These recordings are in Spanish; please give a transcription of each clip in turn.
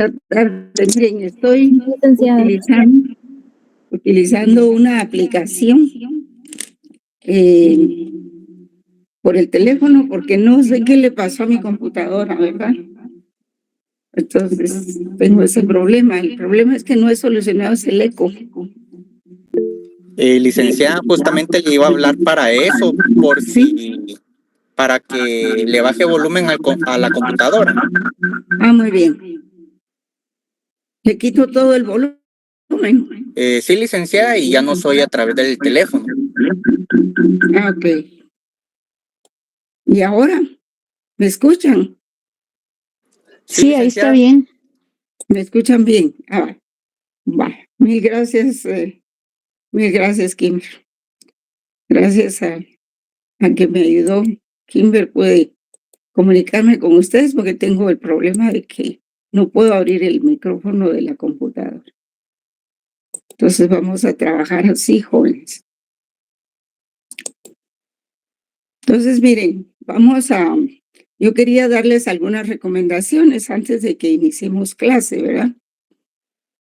Miren, estoy Licenciada. utilizando una aplicación por el teléfono porque no sé qué le pasó a mi computadora, ¿verdad? Entonces tengo ese problema. El problema es que no he solucionado el eco. Licenciada, justamente le iba a hablar para eso, para que le baje volumen a la computadora. Ah, muy bien. Le quito todo el volumen. Sí, licenciada, y ya no soy a través del teléfono. Ah, ok. ¿Y ahora? ¿Me escuchan? Sí, ahí está bien. ¿Me escuchan bien? Ah, va. Mil gracias, Kimber. Gracias a que me ayudó. Kimber, puede comunicarme con ustedes porque tengo el problema de que no puedo abrir el micrófono de la computadora. Entonces vamos a trabajar así, jóvenes. Entonces, miren, yo quería darles algunas recomendaciones antes de que iniciemos clase, ¿verdad?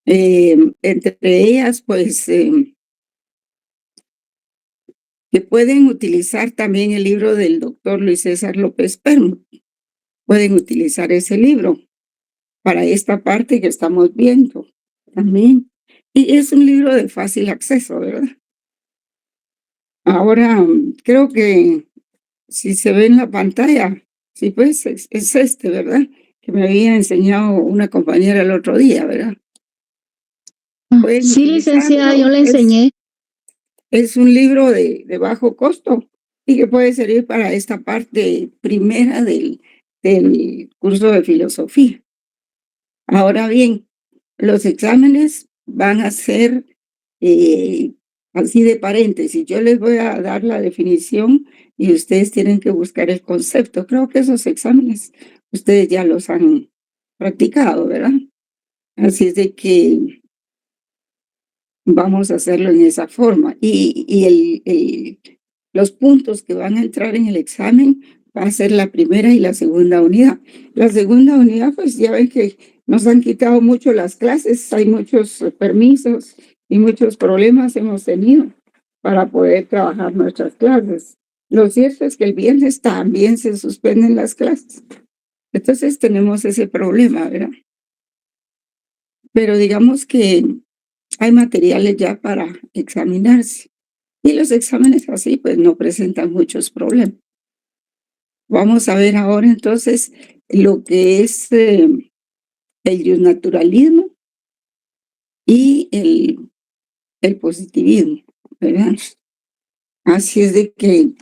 Entre ellas, pues, que pueden utilizar también el libro del doctor Luis César López Permo. Pueden utilizar ese libro para esta parte que estamos viendo también. Y es un libro de fácil acceso, ¿verdad? Ahora, creo que si se ve en la pantalla, sí, pues es este, ¿verdad? Que me había enseñado una compañera el otro día, ¿verdad? Sí, licenciada, yo le enseñé. Es un libro de bajo costo y que puede servir para esta parte primera del curso de filosofía. Ahora bien, los exámenes van a ser así de paréntesis. Yo les voy a dar la definición y ustedes tienen que buscar el concepto. Creo que esos exámenes ustedes ya los han practicado, ¿verdad? Así es de que vamos a hacerlo en esa forma. Y los puntos que van a entrar en el examen va a ser la primera y la segunda unidad. La segunda unidad, pues ya ven que nos han quitado mucho las clases, hay muchos permisos y muchos problemas hemos tenido para poder trabajar nuestras clases. Lo cierto es que el viernes también se suspenden las clases. Entonces tenemos ese problema, ¿verdad? Pero digamos que hay materiales ya para examinarse. Y los exámenes así, pues no presentan muchos problemas. Vamos a ver ahora entonces lo que es el naturalismo y el positivismo, ¿verdad? Así es de que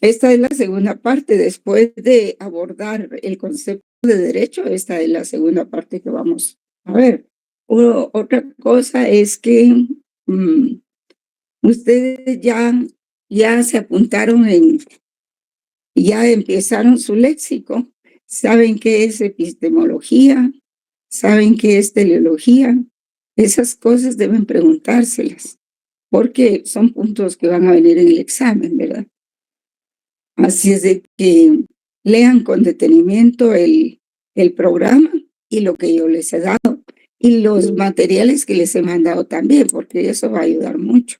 esta es la segunda parte. Después de abordar el concepto de derecho, esta es la segunda parte que vamos a ver. Otra cosa es que ustedes ya se apuntaron ya empezaron su léxico, saben qué es epistemología, saben qué es teleología. Esas cosas deben preguntárselas, porque son puntos que van a venir en el examen, ¿verdad? Así es de que lean con detenimiento el programa y lo que yo les he dado, y los materiales que les he mandado también, porque eso va a ayudar mucho.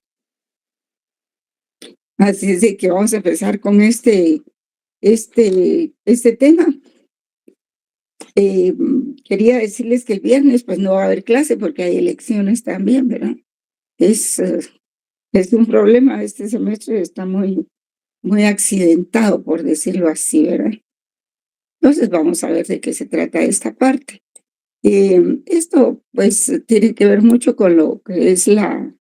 Así es de que vamos a empezar con este tema. Quería decirles que el viernes pues no va a haber clase porque hay elecciones también, ¿verdad? Es un problema, este semestre está muy accidentado, por decirlo así, ¿verdad? Entonces vamos a ver de qué se trata esta parte. Esto pues tiene que ver mucho con lo que es la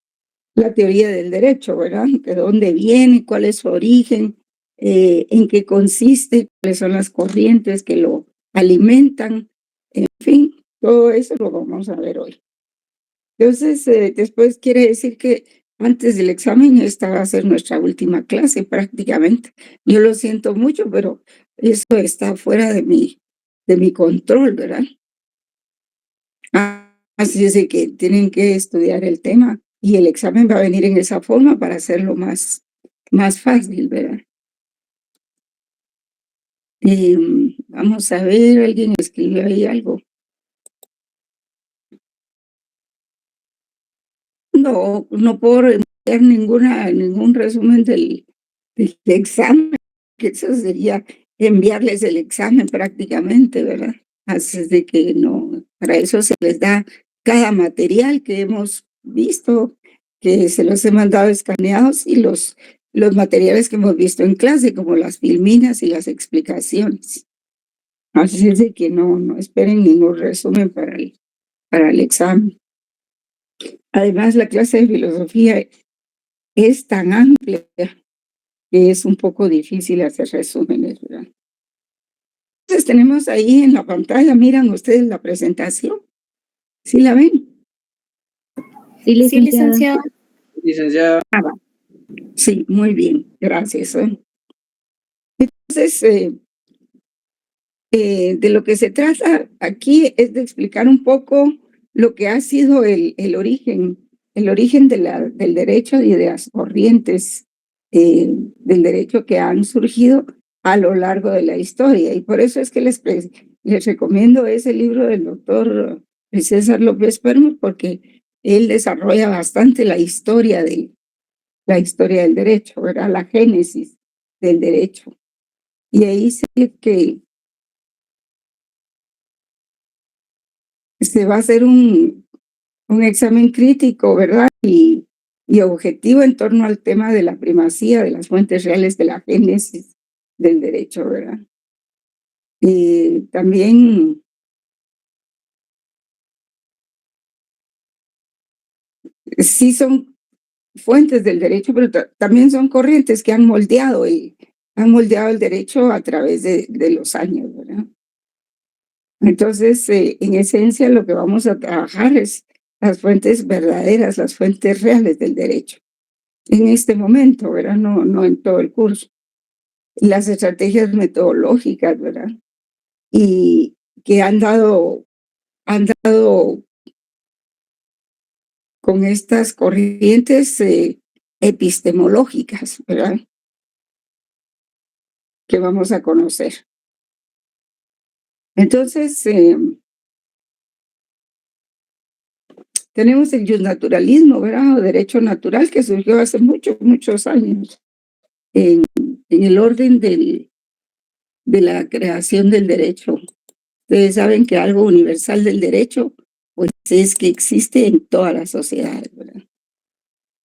teoría del derecho, ¿verdad? De dónde viene, cuál es su origen, en qué consiste, cuáles son las corrientes que lo alimentan, en fin, todo eso lo vamos a ver hoy. Entonces, después quiere decir que antes del examen esta va a ser nuestra última clase prácticamente. Yo lo siento mucho, pero eso está fuera de mi control, ¿verdad? Así es de que tienen que estudiar el tema y el examen va a venir en esa forma para hacerlo más fácil, ¿verdad? Vamos a ver, alguien escribió ahí algo. no puedo enviar ningún resumen del examen, que eso sería enviarles el examen prácticamente, ¿verdad? Así es de que no, para eso se les da cada material que hemos visto, que se los he mandado escaneados, y los materiales que hemos visto en clase, como las filminas y las explicaciones. Así es de que no esperen ningún resumen para el examen. Además, la clase de filosofía es tan amplia que es un poco difícil hacer resúmenes, ¿verdad? Entonces tenemos ahí en la pantalla, miran ustedes la presentación. ¿Sí la ven? Sí, Sí, licenciada. Licenciada. Va. Sí, muy bien, gracias. Entonces, de lo que se trata aquí es de explicar un poco lo que ha sido el origen del derecho y de las corrientes del derecho que han surgido a lo largo de la historia. Y por eso es que les recomiendo ese libro del doctor César López Pérez, porque él desarrolla bastante la historia del derecho, ¿verdad? La génesis del derecho. Y ahí se ve que se va a hacer un examen crítico, ¿verdad? Y objetivo en torno al tema de la primacía de las fuentes reales de la génesis del derecho, ¿verdad? Y también sí son fuentes del derecho, pero también son corrientes que han moldeado el derecho a través de los años, ¿verdad? Entonces, en esencia, lo que vamos a trabajar es las fuentes verdaderas, las fuentes reales del derecho. En este momento, ¿verdad? No en todo el curso. Las estrategias metodológicas, ¿verdad? Y que han dado con estas corrientes epistemológicas, ¿verdad? Que vamos a conocer. Entonces, tenemos el justnaturalismo, ¿verdad? O derecho natural, que surgió hace muchos años en el orden de la creación del derecho. Ustedes saben que algo universal del derecho, pues es que existe en todas las sociedades, ¿verdad?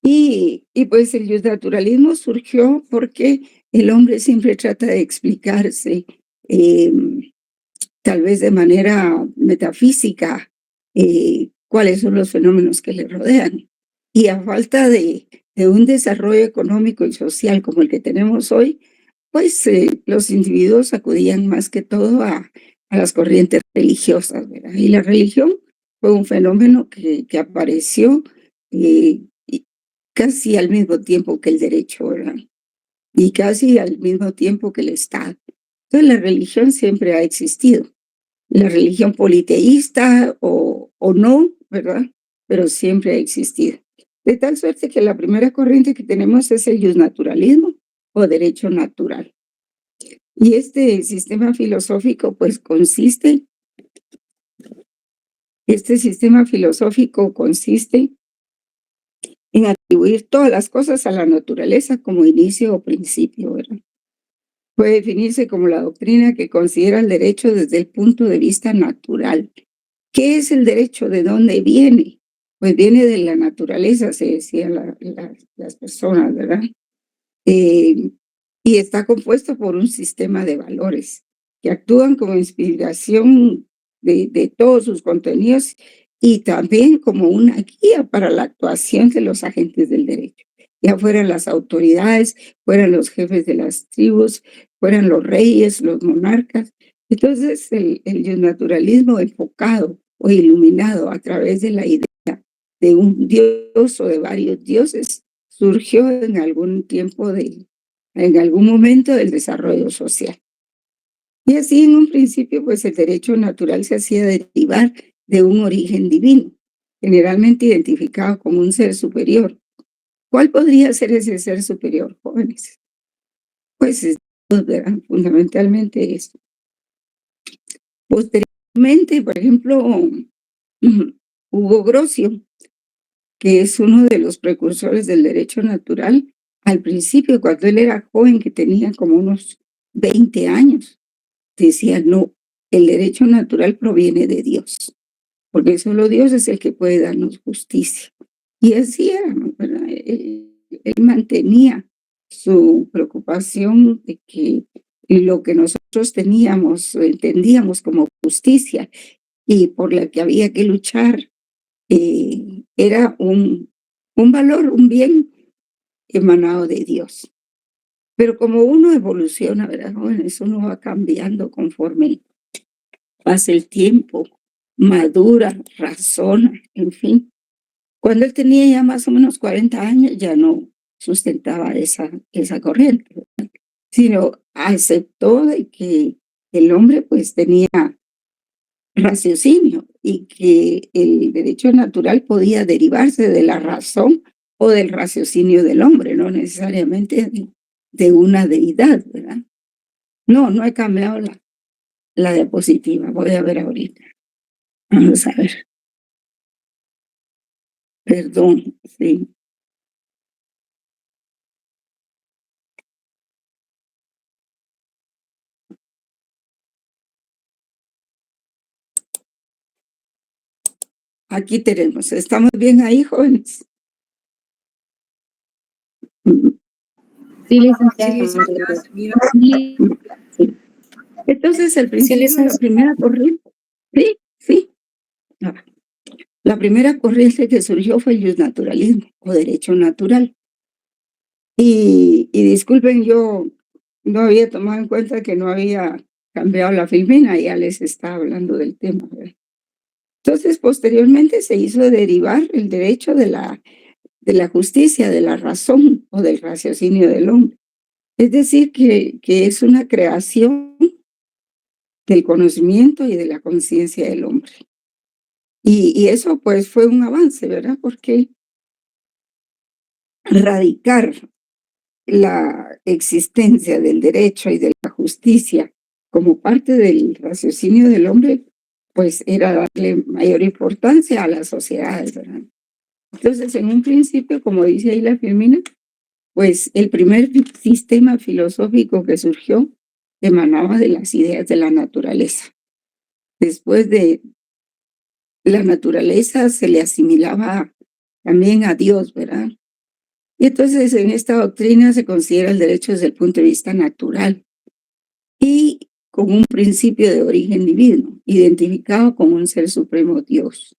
Y pues el justnaturalismo surgió porque el hombre siempre trata de explicarse, tal vez de manera metafísica, cuáles son los fenómenos que le rodean. Y a falta de un desarrollo económico y social como el que tenemos hoy, pues los individuos acudían más que todo a las corrientes religiosas, ¿verdad? Y la religión fue un fenómeno que apareció y casi al mismo tiempo que el derecho, ¿verdad? Y casi al mismo tiempo que el Estado. Entonces la religión siempre ha existido. La religión politeísta o no, ¿verdad? Pero siempre ha existido. De tal suerte que la primera corriente que tenemos es el justnaturalismo o derecho natural. Y este sistema filosófico, pues consiste en atribuir todas las cosas a la naturaleza como inicio o principio, ¿verdad? Puede definirse como la doctrina que considera el derecho desde el punto de vista natural. ¿Qué es el derecho? ¿De dónde viene? Pues viene de la naturaleza, se decían las personas, ¿verdad? Y está compuesto por un sistema de valores que actúan como inspiración de todos sus contenidos y también como una guía para la actuación de los agentes del derecho, ya fueran las autoridades, fueran los jefes de las tribus, fueran los reyes, los monarcas. Entonces, el justnaturalismo enfocado o iluminado a través de la idea de un dios o de varios dioses surgió en algún momento del desarrollo social. Y así en un principio, pues el derecho natural se hacía derivar de un origen divino, generalmente identificado como un ser superior. ¿Cuál podría ser ese ser superior, jóvenes? Pues Dios, ¿verdad? Fundamentalmente eso. Posteriormente, por ejemplo, Hugo Grocio que es uno de los precursores del derecho natural, al principio, cuando él era joven, que tenía como unos 20 años, decía, no, el derecho natural proviene de Dios, porque solo Dios es el que puede darnos justicia. Y así era, ¿verdad? Él mantenía su preocupación de que lo que nosotros teníamos, entendíamos como justicia y por la que había que luchar, era un valor, un bien emanado de Dios. Pero como uno evoluciona, ¿verdad, jóvenes? Uno va cambiando conforme pasa el tiempo, madura, razona, en fin. Cuando él tenía ya más o menos 40 años, ya no sustentaba esa corriente, ¿verdad? Sino aceptó de que el hombre pues tenía raciocinio y que el derecho natural podía derivarse de la razón o del raciocinio del hombre, no necesariamente de una deidad, ¿verdad? No he cambiado la diapositiva, voy a ver ahorita. Vamos a ver. Perdón, sí. Aquí tenemos, ¿estamos bien ahí, jóvenes? Sí, licenciada. Sí. Entonces, el principio, la primera corriente, sí. La primera corriente que surgió fue el justnaturalismo o derecho natural. Y disculpen, yo no había tomado en cuenta que no había cambiado la filmina, ya les estaba hablando del tema, ¿verdad? Entonces, posteriormente se hizo derivar el derecho de la justicia, de la razón o del raciocinio del hombre. Es decir, que es una creación del conocimiento y de la conciencia del hombre. Y eso pues fue un avance, ¿verdad? Porque radicar la existencia del derecho y de la justicia como parte del raciocinio del hombre, pues era darle mayor importancia a las sociedades, ¿verdad? Entonces, en un principio, como dice ahí la Filmina, pues el primer sistema filosófico que surgió emanaba de las ideas de la naturaleza. Después de la naturaleza se le asimilaba también a Dios, ¿verdad? Y entonces en esta doctrina se considera el derecho desde el punto de vista natural y con un principio de origen divino, identificado con un ser supremo Dios.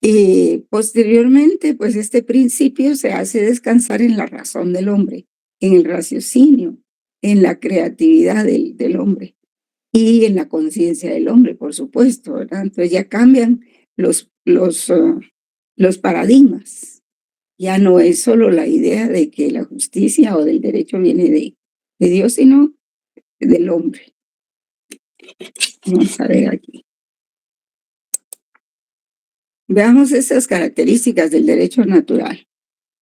Y posteriormente, pues este principio se hace descansar en la razón del hombre, en el raciocinio, en la creatividad del hombre y en la conciencia del hombre, por supuesto, ¿verdad? Entonces ya cambian los paradigmas. Ya no es solo la idea de que la justicia o del derecho viene de Dios, sino del hombre. Vamos a ver aquí. Veamos esas características del derecho natural.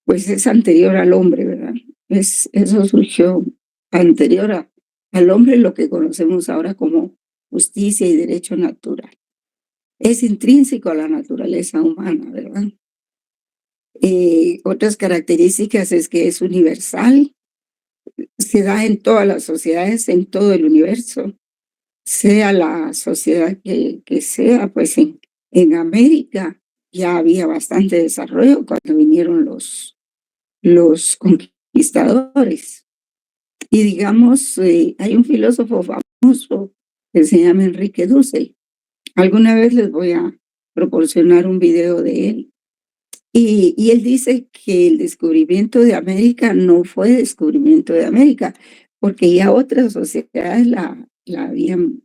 Pues es anterior al hombre, ¿verdad? Eso surgió anterior al hombre, lo que conocemos ahora como justicia y derecho natural. Es intrínseco a la naturaleza humana, ¿verdad? Otras características es que es universal, se da en todas las sociedades, en todo el universo, sea la sociedad que sea, pues en América ya había bastante desarrollo cuando vinieron los conquistadores. Y digamos, hay un filósofo famoso que se llama Enrique Dussel. Alguna vez les voy a proporcionar un video de él. Y él dice que el descubrimiento de América no fue descubrimiento de América, porque ya otras sociedades la habían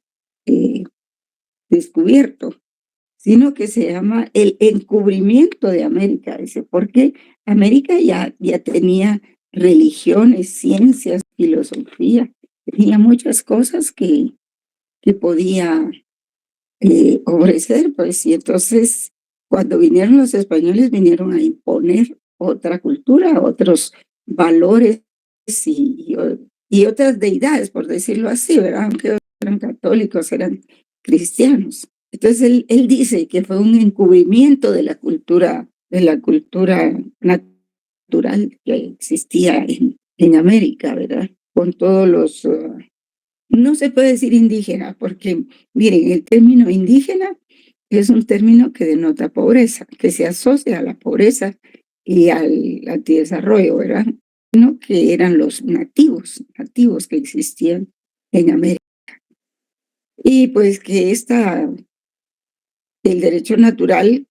descubierto, sino que se llama el encubrimiento de América, dice, porque América ya tenía religiones, ciencias, filosofía, tenía muchas cosas que podía ofrecer, pues, y entonces cuando vinieron los españoles vinieron a imponer otra cultura, otros valores y otras deidades, por decirlo así, ¿verdad? Aunque eran católicos, eran cristianos. Entonces él dice que fue un encubrimiento de la cultura la cultura natural que existía en América, ¿verdad? Con todos los, no se puede decir indígena, porque miren, el término indígena es un término que denota pobreza, que se asocia a la pobreza y al antidesarrollo, ¿verdad? No que eran los nativos que existían en América. Y pues que el derecho natural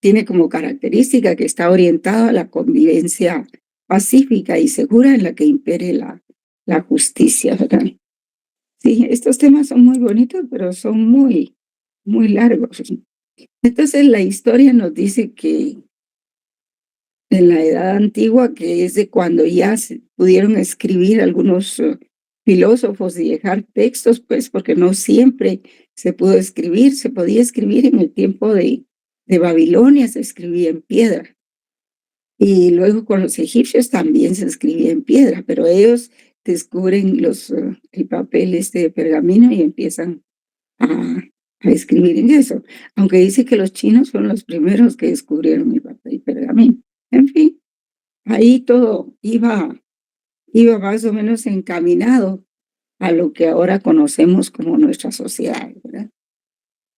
tiene como característica que está orientado a la convivencia pacífica y segura en la que impere la justicia, ¿verdad? Sí, estos temas son muy bonitos, pero son muy, muy largos. Entonces la historia nos dice que en la edad antigua, que es de cuando ya se pudieron escribir algunos filósofos y dejar textos, pues porque no siempre se pudo escribir, se podía escribir en el tiempo de Babilonia, se escribía en piedra. Y luego con los egipcios también se escribía en piedra, pero ellos descubren el papel de pergamino y empiezan a escribir en eso. Aunque dice que los chinos fueron los primeros que descubrieron el papel pergamino. En fin, ahí todo iba más o menos encaminado a lo que ahora conocemos como nuestra sociedad, ¿verdad?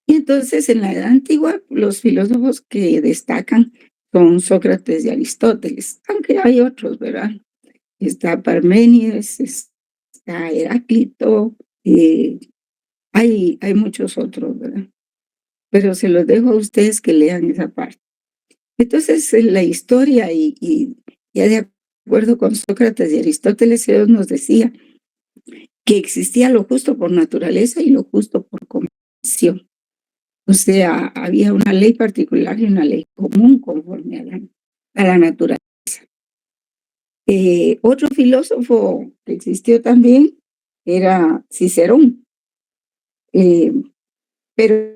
Y entonces en la Edad Antigua los filósofos que destacan son Sócrates y Aristóteles, aunque hay otros, ¿verdad? Está Parménides, está Heráclito, hay muchos otros, ¿verdad? Pero se los dejo a ustedes que lean esa parte. Entonces, en la historia y ya de acuerdo con Sócrates y Aristóteles, ellos nos decía que existía lo justo por naturaleza y lo justo por convención. O sea, había una ley particular y una ley común conforme a la naturaleza. Otro filósofo que existió también era Cicerón, eh, pero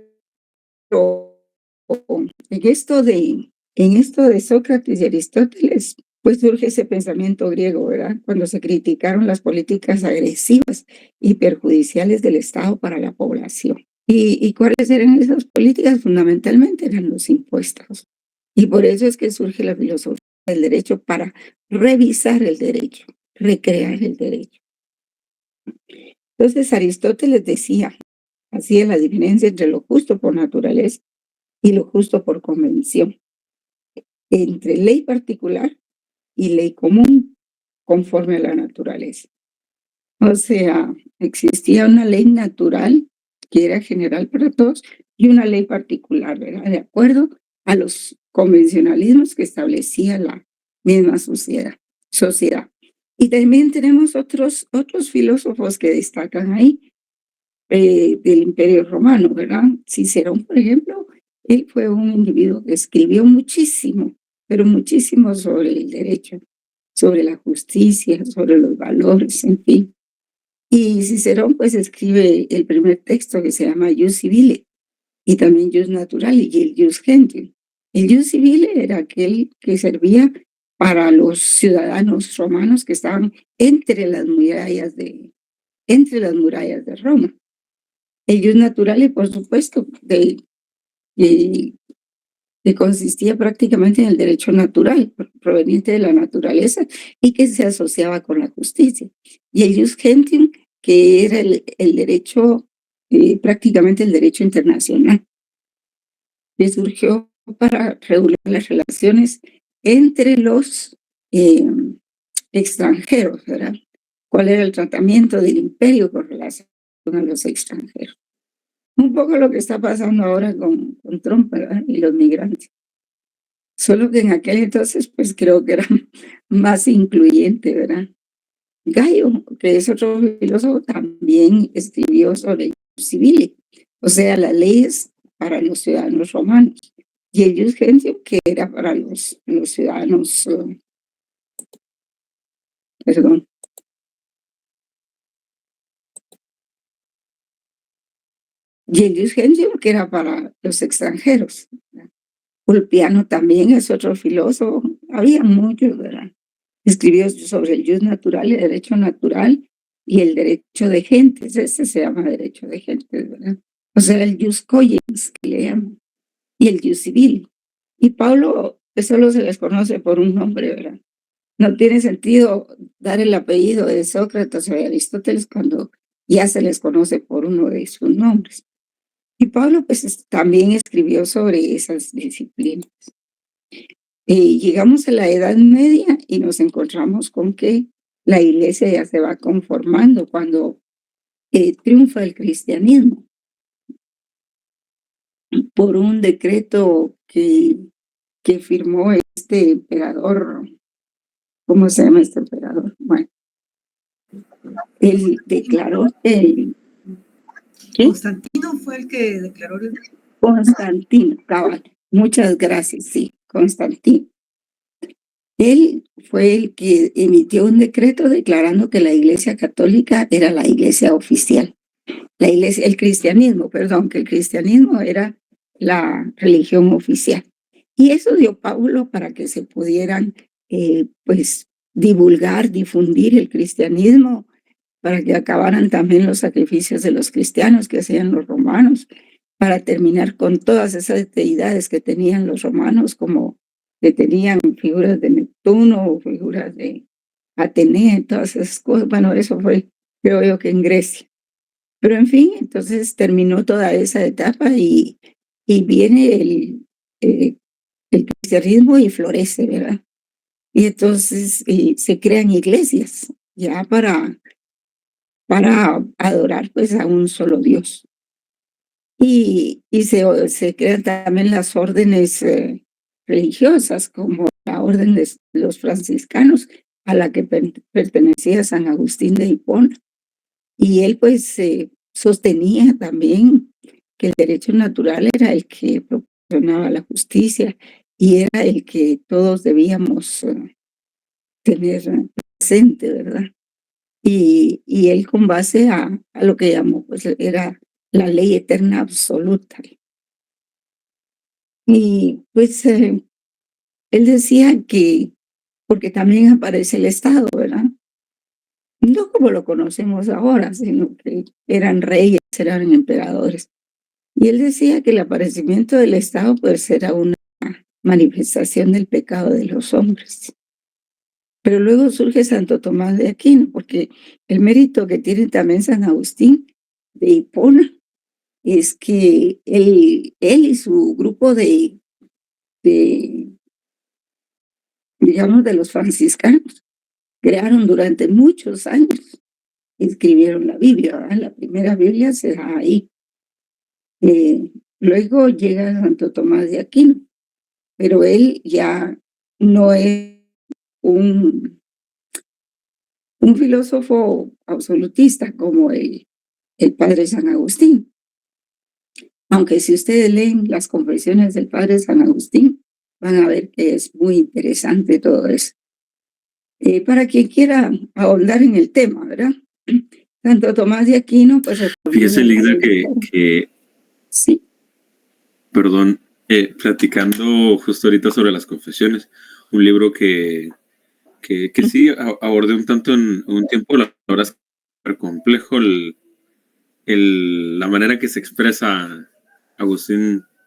en esto de Sócrates y Aristóteles, pues surge ese pensamiento griego, ¿verdad? Cuando se criticaron las políticas agresivas y perjudiciales del Estado para la población. ¿Y cuáles eran esas políticas? Fundamentalmente eran los impuestos. Y por eso es que surge la filosofía del derecho para revisar el derecho, recrear el derecho. Entonces Aristóteles decía, hacía la diferencia entre lo justo por naturaleza y lo justo por convención, entre ley particular y ley común conforme a la naturaleza. O sea, existía una ley natural que era general para todos y una ley particular, ¿verdad? De acuerdo a los convencionalismos que establecía la misma sociedad. Y también tenemos otros filósofos que destacan ahí del Imperio Romano, ¿verdad? Cicerón, por ejemplo, él fue un individuo que escribió muchísimo, pero muchísimo sobre el derecho, sobre la justicia, sobre los valores, en fin. Y Cicerón pues escribe el primer texto que se llama Jus Civile y también Jus Naturale y el Jus Gentium. El Jus Civile era aquel que servía para los ciudadanos romanos que estaban entre las murallas de Roma. El Jus Naturale, por supuesto, que consistía prácticamente en el derecho natural, proveniente de la naturaleza y que se asociaba con la justicia. Y el Jus Gentium, que era el derecho, prácticamente el derecho internacional, que surgió para regular las relaciones entre los extranjeros, ¿verdad? ¿Cuál era el tratamiento del imperio con relación a los extranjeros? Un poco lo que está pasando ahora con Trump, ¿verdad? Y los migrantes. Solo que en aquel entonces, pues creo que era más incluyente, ¿verdad? Gallo, que es otro filósofo, también escribió sobre el civil, o sea, las leyes para los ciudadanos romanos. Y el Jus Gentium, que era para los ciudadanos, perdón. Y el Jus Gentium, que era para los extranjeros. Ulpiano también es otro filósofo, había muchos, ¿verdad? Escribió sobre el jus natural, el derecho natural y el derecho de gentes. Ese se llama derecho de gentes, ¿verdad? O sea, el jus cogens, que le llaman, y el jus civil. Y Pablo que solo se les conoce por un nombre, ¿verdad? No tiene sentido dar el apellido de Sócrates o de Aristóteles cuando ya se les conoce por uno de sus nombres. Y Pablo pues también escribió sobre esas disciplinas. Llegamos a la Edad Media y nos encontramos con que la iglesia ya se va conformando cuando triunfa el cristianismo por un decreto que firmó este emperador. ¿Cómo se llama este emperador? Bueno, él declaró ¿qué? Constantino fue el que declaró Constantino, cabal. Muchas gracias, sí, Constantino. Él fue el que emitió un decreto declarando que la Iglesia Católica era la iglesia oficial. El cristianismo, perdón, que el cristianismo era la religión oficial. Y eso dio Pablo para que se pudieran, pues, divulgar, difundir el cristianismo, para que acabaran también los sacrificios de los cristianos que hacían los romanos, para terminar con todas esas deidades que tenían los romanos, como que tenían figuras de Neptuno, figuras de Atenea, todas esas cosas. Bueno, eso fue, creo yo, que en Grecia. Pero en fin, entonces terminó toda esa etapa y viene el cristianismo y florece, ¿verdad? Y entonces se crean iglesias ya para adorar pues a un solo Dios. Y se crean también las órdenes religiosas, como la orden de los franciscanos, a la que pertenecía San Agustín de Hipona. Y él pues sostenía también que el derecho natural era el que proporcionaba la justicia y era el que todos debíamos tener presente, ¿verdad? Y él con base a lo que llamó, pues era la ley eterna absoluta. Y pues él decía que, porque también aparece el Estado, ¿verdad? No como lo conocemos ahora, sino que eran reyes, eran emperadores. Y él decía que el aparecimiento del Estado pues era una manifestación del pecado de los hombres. Pero luego surge Santo Tomás de Aquino, porque el mérito que tiene también San Agustín de Hipona es que él y su grupo digamos, de los franciscanos, crearon durante muchos años, escribieron la Biblia, ¿verdad? La primera Biblia se da ahí. Luego llega Santo Tomás de Aquino, pero él ya no es un filósofo absolutista como el padre San Agustín. Aunque si ustedes leen las confesiones del padre San Agustín, van a ver que es muy interesante todo eso. Para quien quiera ahondar en el tema, ¿verdad? Santo Tomás de Aquino, pues... Fíjese, Ligda, que sí. Perdón, platicando justo ahorita sobre las confesiones, un libro que sí abordé un tanto en un tiempo, la verdad es súper complejo la manera que se expresa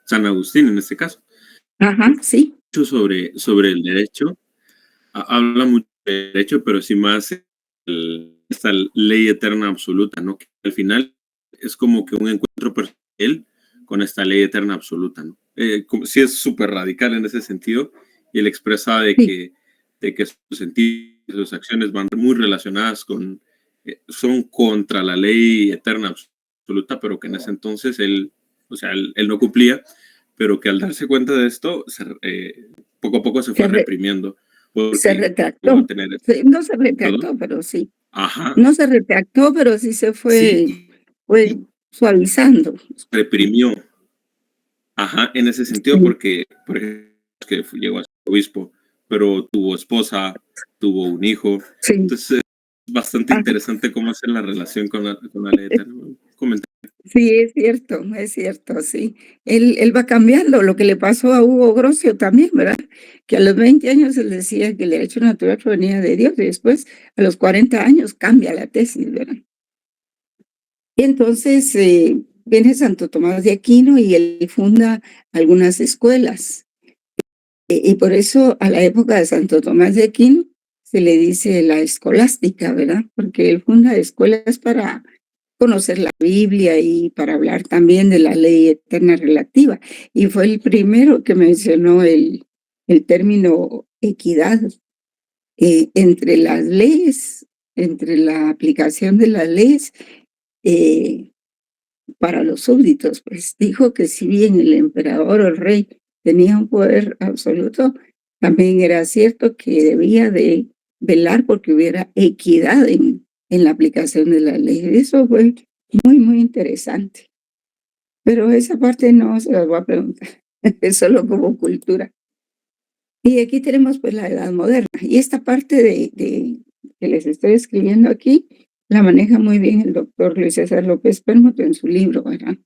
San Agustín en este caso. Ajá, sí. Mucho sobre el derecho, habla mucho de derecho, pero sí más esta ley eterna absoluta, ¿no? Que al final es como que un encuentro personal con esta ley eterna absoluta, ¿no? Sí es súper radical en ese sentido, y él expresa de que sus sentidos, sus acciones van muy relacionadas son contra la ley eterna absoluta, pero que en ese entonces él no cumplía, pero que al darse cuenta de esto, poco a poco se fue reprimiendo. Se retractó. No se retractó, pero sí. Ajá. No se retractó, pero sí se fue suavizando. Reprimió. Ajá, en ese sentido, porque, por ejemplo, que llegó a ser obispo, pero tuvo esposa, tuvo un hijo. Sí. Entonces, es bastante interesante cómo hacer la relación con la ley eterna. Sí, es cierto, sí. Él va cambiando, lo que le pasó a Hugo Grocio también, ¿verdad? Que a los 20 años él decía que el derecho natural provenía de Dios y después a los 40 años cambia la tesis, ¿verdad? Y entonces viene Santo Tomás de Aquino y él funda algunas escuelas. Y por eso a la época de Santo Tomás de Aquino se le dice la escolástica, ¿verdad? Porque él funda escuelas para conocer la Biblia y para hablar también de la ley eterna relativa. Y fue el primero que mencionó el término equidad entre las leyes, entre la aplicación de las leyes para los súbditos. Pues dijo que si bien el emperador o el rey tenía un poder absoluto, también era cierto que debía de velar porque hubiera equidad en la aplicación de la ley. Eso fue muy, muy interesante. Pero esa parte no se las voy a preguntar, es solo como cultura. Y aquí tenemos pues la edad moderna. Y esta parte que les estoy escribiendo aquí, la maneja muy bien el doctor Luis César López Pérmuto en su libro, ¿verdad?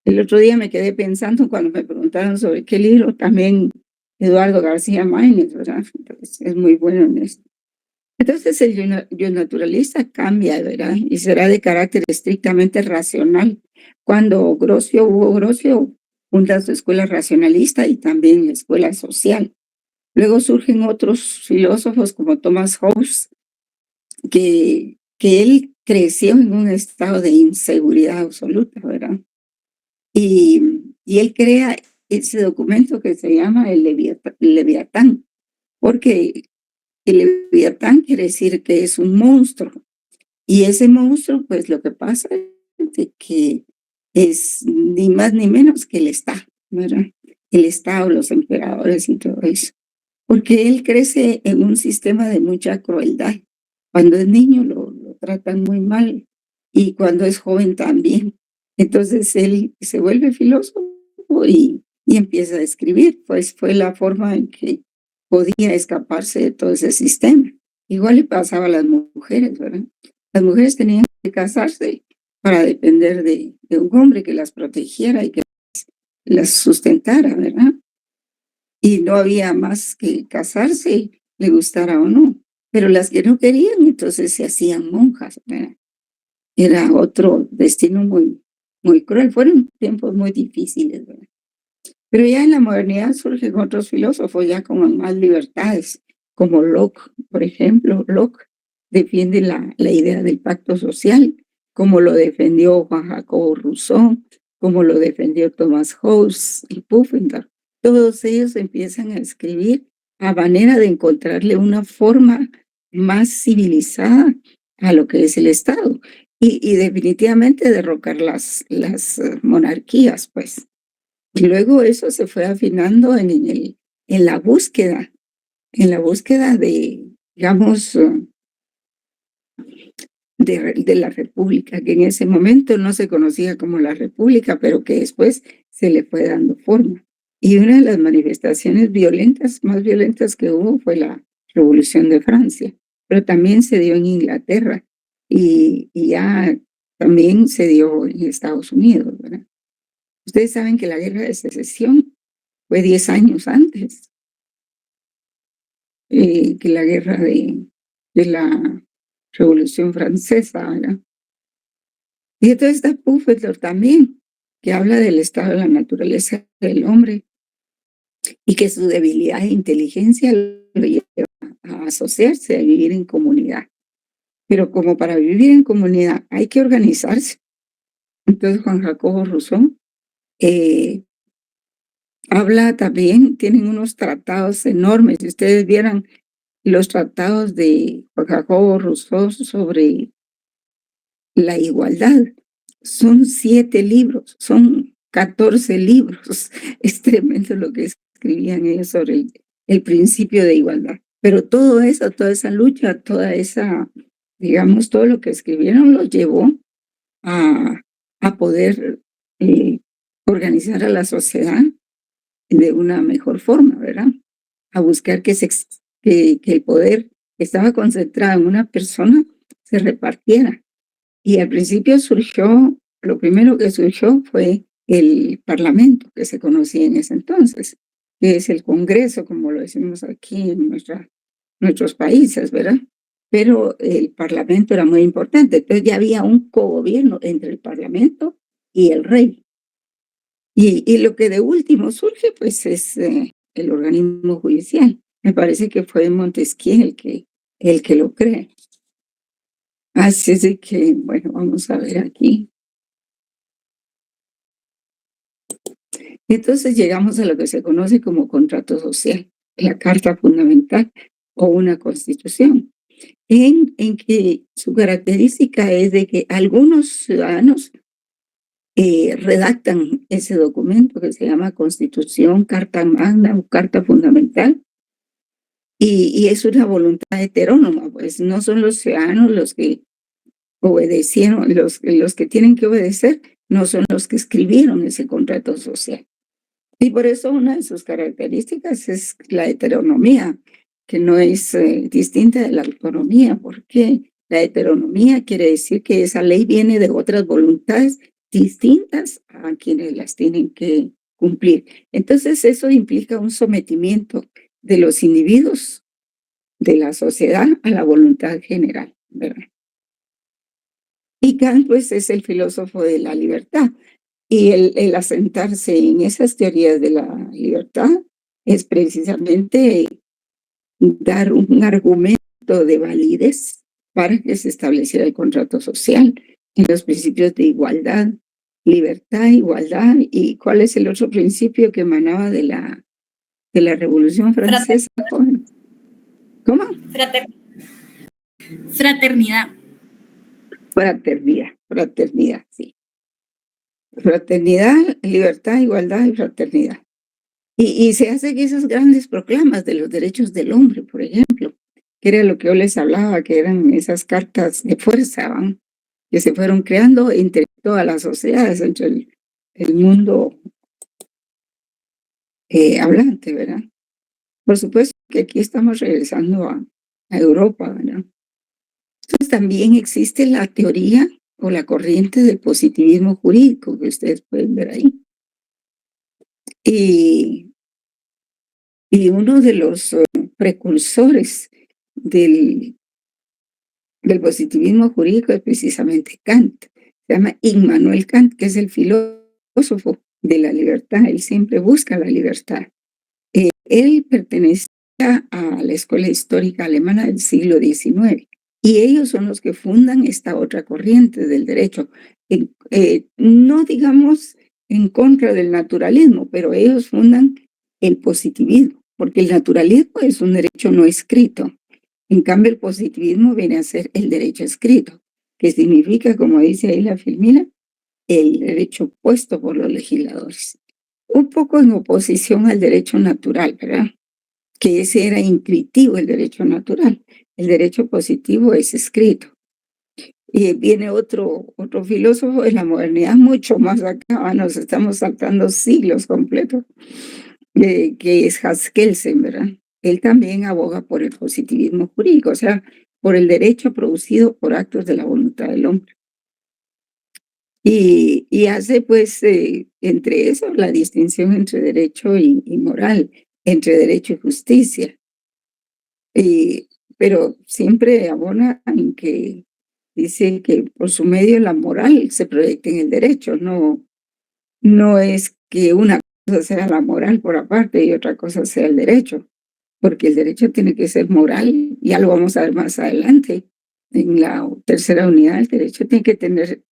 El otro día me quedé pensando cuando me preguntaron sobre qué libro, también Eduardo García Maínez, ¿verdad? Entonces, es muy bueno en esto. Entonces el yo naturalista cambia, ¿verdad? Y será de carácter estrictamente racional. Cuando Hugo Grocio funda su escuela racionalista y también la escuela social. Luego surgen otros filósofos como Thomas Hobbes, que él creció en un estado de inseguridad absoluta, ¿verdad? Y él crea ese documento que se llama el Leviatán, porque el Leviatán quiere decir que es un monstruo. Y ese monstruo, pues lo que pasa es de que es ni más ni menos que el Estado, ¿verdad? El Estado, los emperadores y todo eso. Porque él crece en un sistema de mucha crueldad. Cuando es niño lo tratan muy mal y cuando es joven también. Entonces él se vuelve filósofo y empieza a escribir. Pues fue la forma en que podía escaparse de todo ese sistema. Igual le pasaba a las mujeres, ¿verdad? Las mujeres tenían que casarse para depender de un hombre que las protegiera y que las sustentara, ¿verdad? Y no había más que casarse, le gustara o no. Pero las que no querían, entonces se hacían monjas, ¿verdad? Era otro destino muy, muy cruel. Fueron tiempos muy difíciles, ¿verdad? Pero ya en la modernidad surgen otros filósofos ya con más libertades, como Locke, por ejemplo. Locke defiende la idea del pacto social, como lo defendió Juan Jacobo Rousseau, como lo defendió Thomas Hobbes y Pufendorf. Todos ellos empiezan a escribir a manera de encontrarle una forma más civilizada a lo que es el Estado y definitivamente derrocar las monarquías, pues. Y luego eso se fue afinando en la búsqueda de, digamos, de la República, que en ese momento no se conocía como la República, pero que después se le fue dando forma. Y una de las manifestaciones más violentas que hubo fue la Revolución de Francia, pero también se dio en Inglaterra y ya también se dio en Estados Unidos, ¿verdad? Ustedes saben que la Guerra de Secesión fue 10 años antes que la guerra de la Revolución Francesa, ¿verdad? Y entonces está Pufendorf también, que habla del estado de la naturaleza del hombre y que su debilidad e inteligencia lo lleva a asociarse, a vivir en comunidad. Pero como para vivir en comunidad hay que organizarse. Entonces Juan Jacobo Rousseau habla también, tienen unos tratados enormes. Si ustedes vieran los tratados de Juan Jacobo Rousseau sobre la igualdad, son 7 libros, son 14 libros. Es tremendo lo que escribían ellos sobre el principio de igualdad. Pero todo eso, toda esa lucha, toda esa, digamos, todo lo que escribieron los llevó a poder organizar a la sociedad de una mejor forma, ¿verdad? A buscar que el poder que estaba concentrado en una persona se repartiera. Y al principio lo primero que surgió fue el Parlamento, que se conocía en ese entonces, que es el Congreso, como lo decimos aquí en nuestros países, ¿verdad? Pero el Parlamento era muy importante. Entonces ya había un cogobierno entre el Parlamento y el rey. Y lo que de último surge, pues, es el organismo judicial. Me parece que fue Montesquieu el que lo cree. Así es de que, bueno, vamos a ver aquí. Entonces llegamos a lo que se conoce como contrato social, la Carta Fundamental o una Constitución, en que su característica es de que algunos ciudadanos redactan ese documento que se llama Constitución, Carta Magna o Carta Fundamental, y es una voluntad heterónoma, pues no son los ciudadanos los que obedecieron, los que tienen que obedecer, no son los que escribieron ese contrato social. Y por eso una de sus características es la heteronomía, que no es distinta de la autonomía, porque la heteronomía quiere decir que esa ley viene de otras voluntades distintas a quienes las tienen que cumplir. Entonces eso implica un sometimiento de los individuos de la sociedad a la voluntad general, ¿verdad? Y Kant, pues, es el filósofo de la libertad. Y el asentarse en esas teorías de la libertad es precisamente dar un argumento de validez para que se estableciera el contrato social en los principios de igualdad, libertad, igualdad. ¿Y cuál es el otro principio que emanaba de la Revolución Francesa? ¿Cómo? Fraternidad. Fraternidad, sí. Fraternidad, libertad, igualdad y fraternidad. Y se hacen esas grandes proclamas de los derechos del hombre, por ejemplo, que era lo que yo les hablaba, que eran esas cartas de fuerza, ¿van? Que se fueron creando entre todas las sociedades, entre el mundo hablante, ¿verdad? Por supuesto que aquí estamos regresando a Europa, ¿verdad? Entonces también existe la teoría o la corriente del positivismo jurídico que ustedes pueden ver ahí. Y uno de los precursores del positivismo jurídico es precisamente Kant. Se llama Immanuel Kant, que es el filósofo de la libertad. Él siempre busca la libertad. Él pertenecía a la escuela histórica alemana del siglo XIX. Y ellos son los que fundan esta otra corriente del derecho. No digamos en contra del naturalismo, pero ellos fundan el positivismo, porque el naturalismo es un derecho no escrito. En cambio, el positivismo viene a ser el derecho escrito, que significa, como dice ahí la Filmina, el derecho puesto por los legisladores. Un poco en oposición al derecho natural, ¿verdad? Que ese era intuitivo, el derecho natural. El derecho positivo es escrito. Y viene otro filósofo de la modernidad, mucho más acá, nos estamos saltando siglos completos, que es Hans Kelsen, ¿verdad? Él también aboga por el positivismo jurídico, o sea, por el derecho producido por actos de la voluntad del hombre. Y hace, pues, entre eso, la distinción entre derecho y moral, entre derecho y justicia. Pero siempre abona en que dice que por su medio la moral se proyecta en el derecho, no es que una cosa sea la moral por aparte y otra cosa sea el derecho, porque el derecho tiene que ser moral, ya lo vamos a ver más adelante. En la tercera unidad, el derecho tiene que tener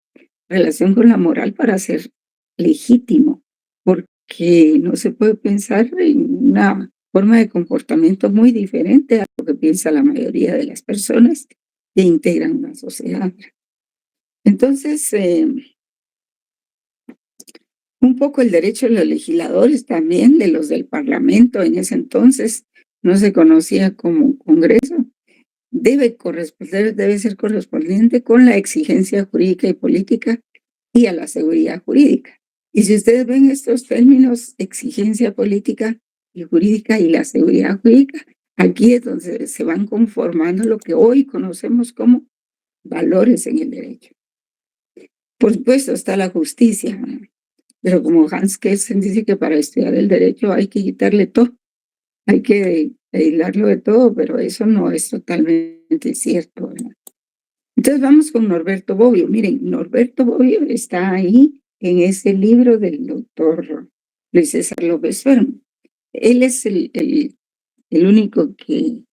relación con la moral para ser legítimo, porque no se puede pensar en una forma de comportamiento muy diferente a lo que piensa la mayoría de las personas que integran una sociedad. Entonces, un poco el derecho de los legisladores también, de los del Parlamento en ese entonces, no se conocía como Congreso, debe ser correspondiente con la exigencia jurídica y política y a la seguridad jurídica. Y si ustedes ven estos términos, exigencia política y jurídica y la seguridad jurídica, aquí es donde se van conformando lo que hoy conocemos como valores en el derecho. Por supuesto está la justicia, ¿no? Pero como Hans Kelsen dice que para estudiar el derecho hay que quitarle todo, hay que aislarlo de todo, pero eso no es totalmente cierto, ¿verdad? Entonces vamos con Norberto Bobbio. Miren, Norberto Bobbio está ahí en ese libro del doctor Luis César López Fermo. Él es el único que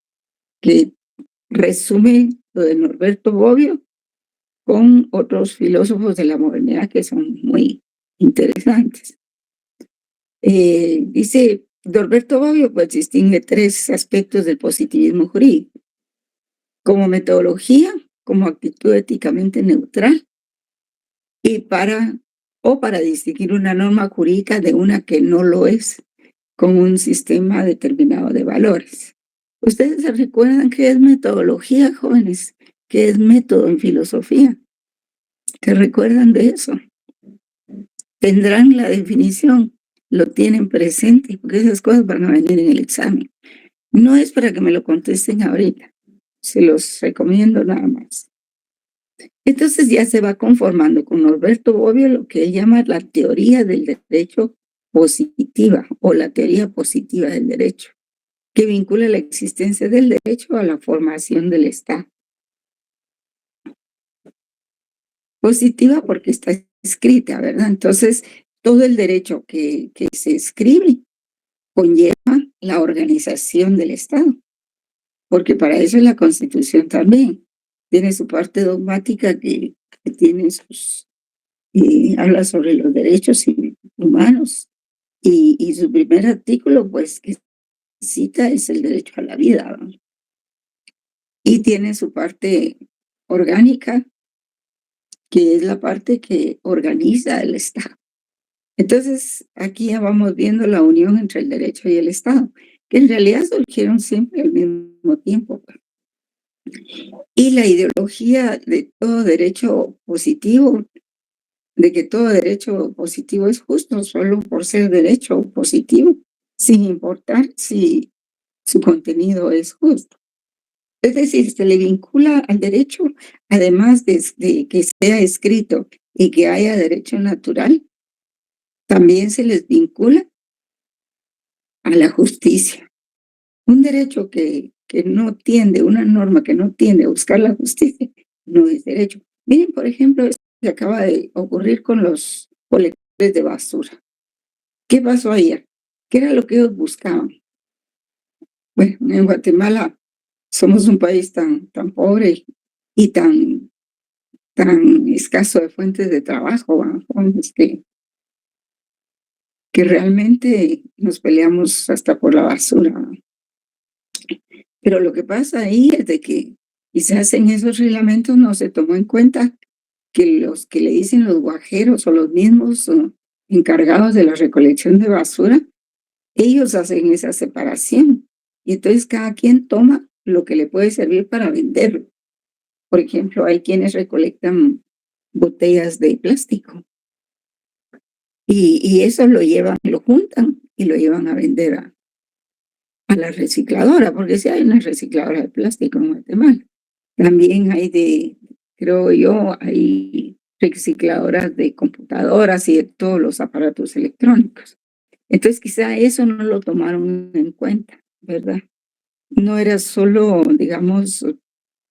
resume lo de Norberto Bobbio con otros filósofos de la modernidad que son muy interesantes. Dice Norberto Bobbio, pues distingue 3 aspectos del positivismo jurídico: como metodología, como actitud éticamente neutral, y para distinguir una norma jurídica de una que no lo es, con un sistema determinado de valores. ¿Ustedes se recuerdan qué es metodología, jóvenes? ¿Qué es método en filosofía? ¿Se recuerdan de eso? Tendrán la definición, lo tienen presente, porque esas cosas van a venir en el examen. No es para que me lo contesten ahorita, se los recomiendo nada más. Entonces ya se va conformando con Norberto Bobbio lo que él llama la teoría del derecho positiva o la teoría positiva del derecho, que vincula la existencia del derecho a la formación del Estado. Positiva porque está escrita, ¿verdad? Entonces, todo el derecho que se escribe conlleva la organización del Estado, porque para eso es la Constitución también. Tiene su parte dogmática que tiene sus, habla sobre los derechos humanos, y su primer artículo, pues, que cita es el derecho a la vida, ¿no? Y tiene su parte orgánica, que es la parte que organiza el Estado. Entonces, aquí ya vamos viendo la unión entre el derecho y el Estado, que en realidad surgieron siempre al mismo tiempo. Y la ideología de todo derecho positivo, de que todo derecho positivo es justo solo por ser derecho positivo, sin importar si su contenido es justo. Es decir, se le vincula al derecho, además de que sea escrito y que haya derecho natural, también se les vincula a la justicia. Un derecho que no tiende, una norma que no tiende a buscar la justicia, no es derecho. Miren, por ejemplo, esto que acaba de ocurrir con los colectores de basura. ¿Qué pasó ayer? ¿Qué era lo que ellos buscaban? Bueno, en Guatemala somos un país tan pobre y tan escaso de fuentes de trabajo, que realmente nos peleamos hasta por la basura. Pero lo que pasa ahí es de que quizás en esos reglamentos no se tomó en cuenta que los que le dicen los guajeros o los mismos encargados de la recolección de basura, ellos hacen esa separación. Y entonces cada quien toma lo que le puede servir para venderlo. Por ejemplo, hay quienes recolectan botellas de plástico y eso lo juntan y lo llevan a vender a la recicladora, porque si hay una recicladora de plástico en Guatemala. También hay creo yo, hay recicladoras de computadoras y de todos los aparatos electrónicos. Entonces quizá eso no lo tomaron en cuenta, ¿verdad? No era solo, digamos,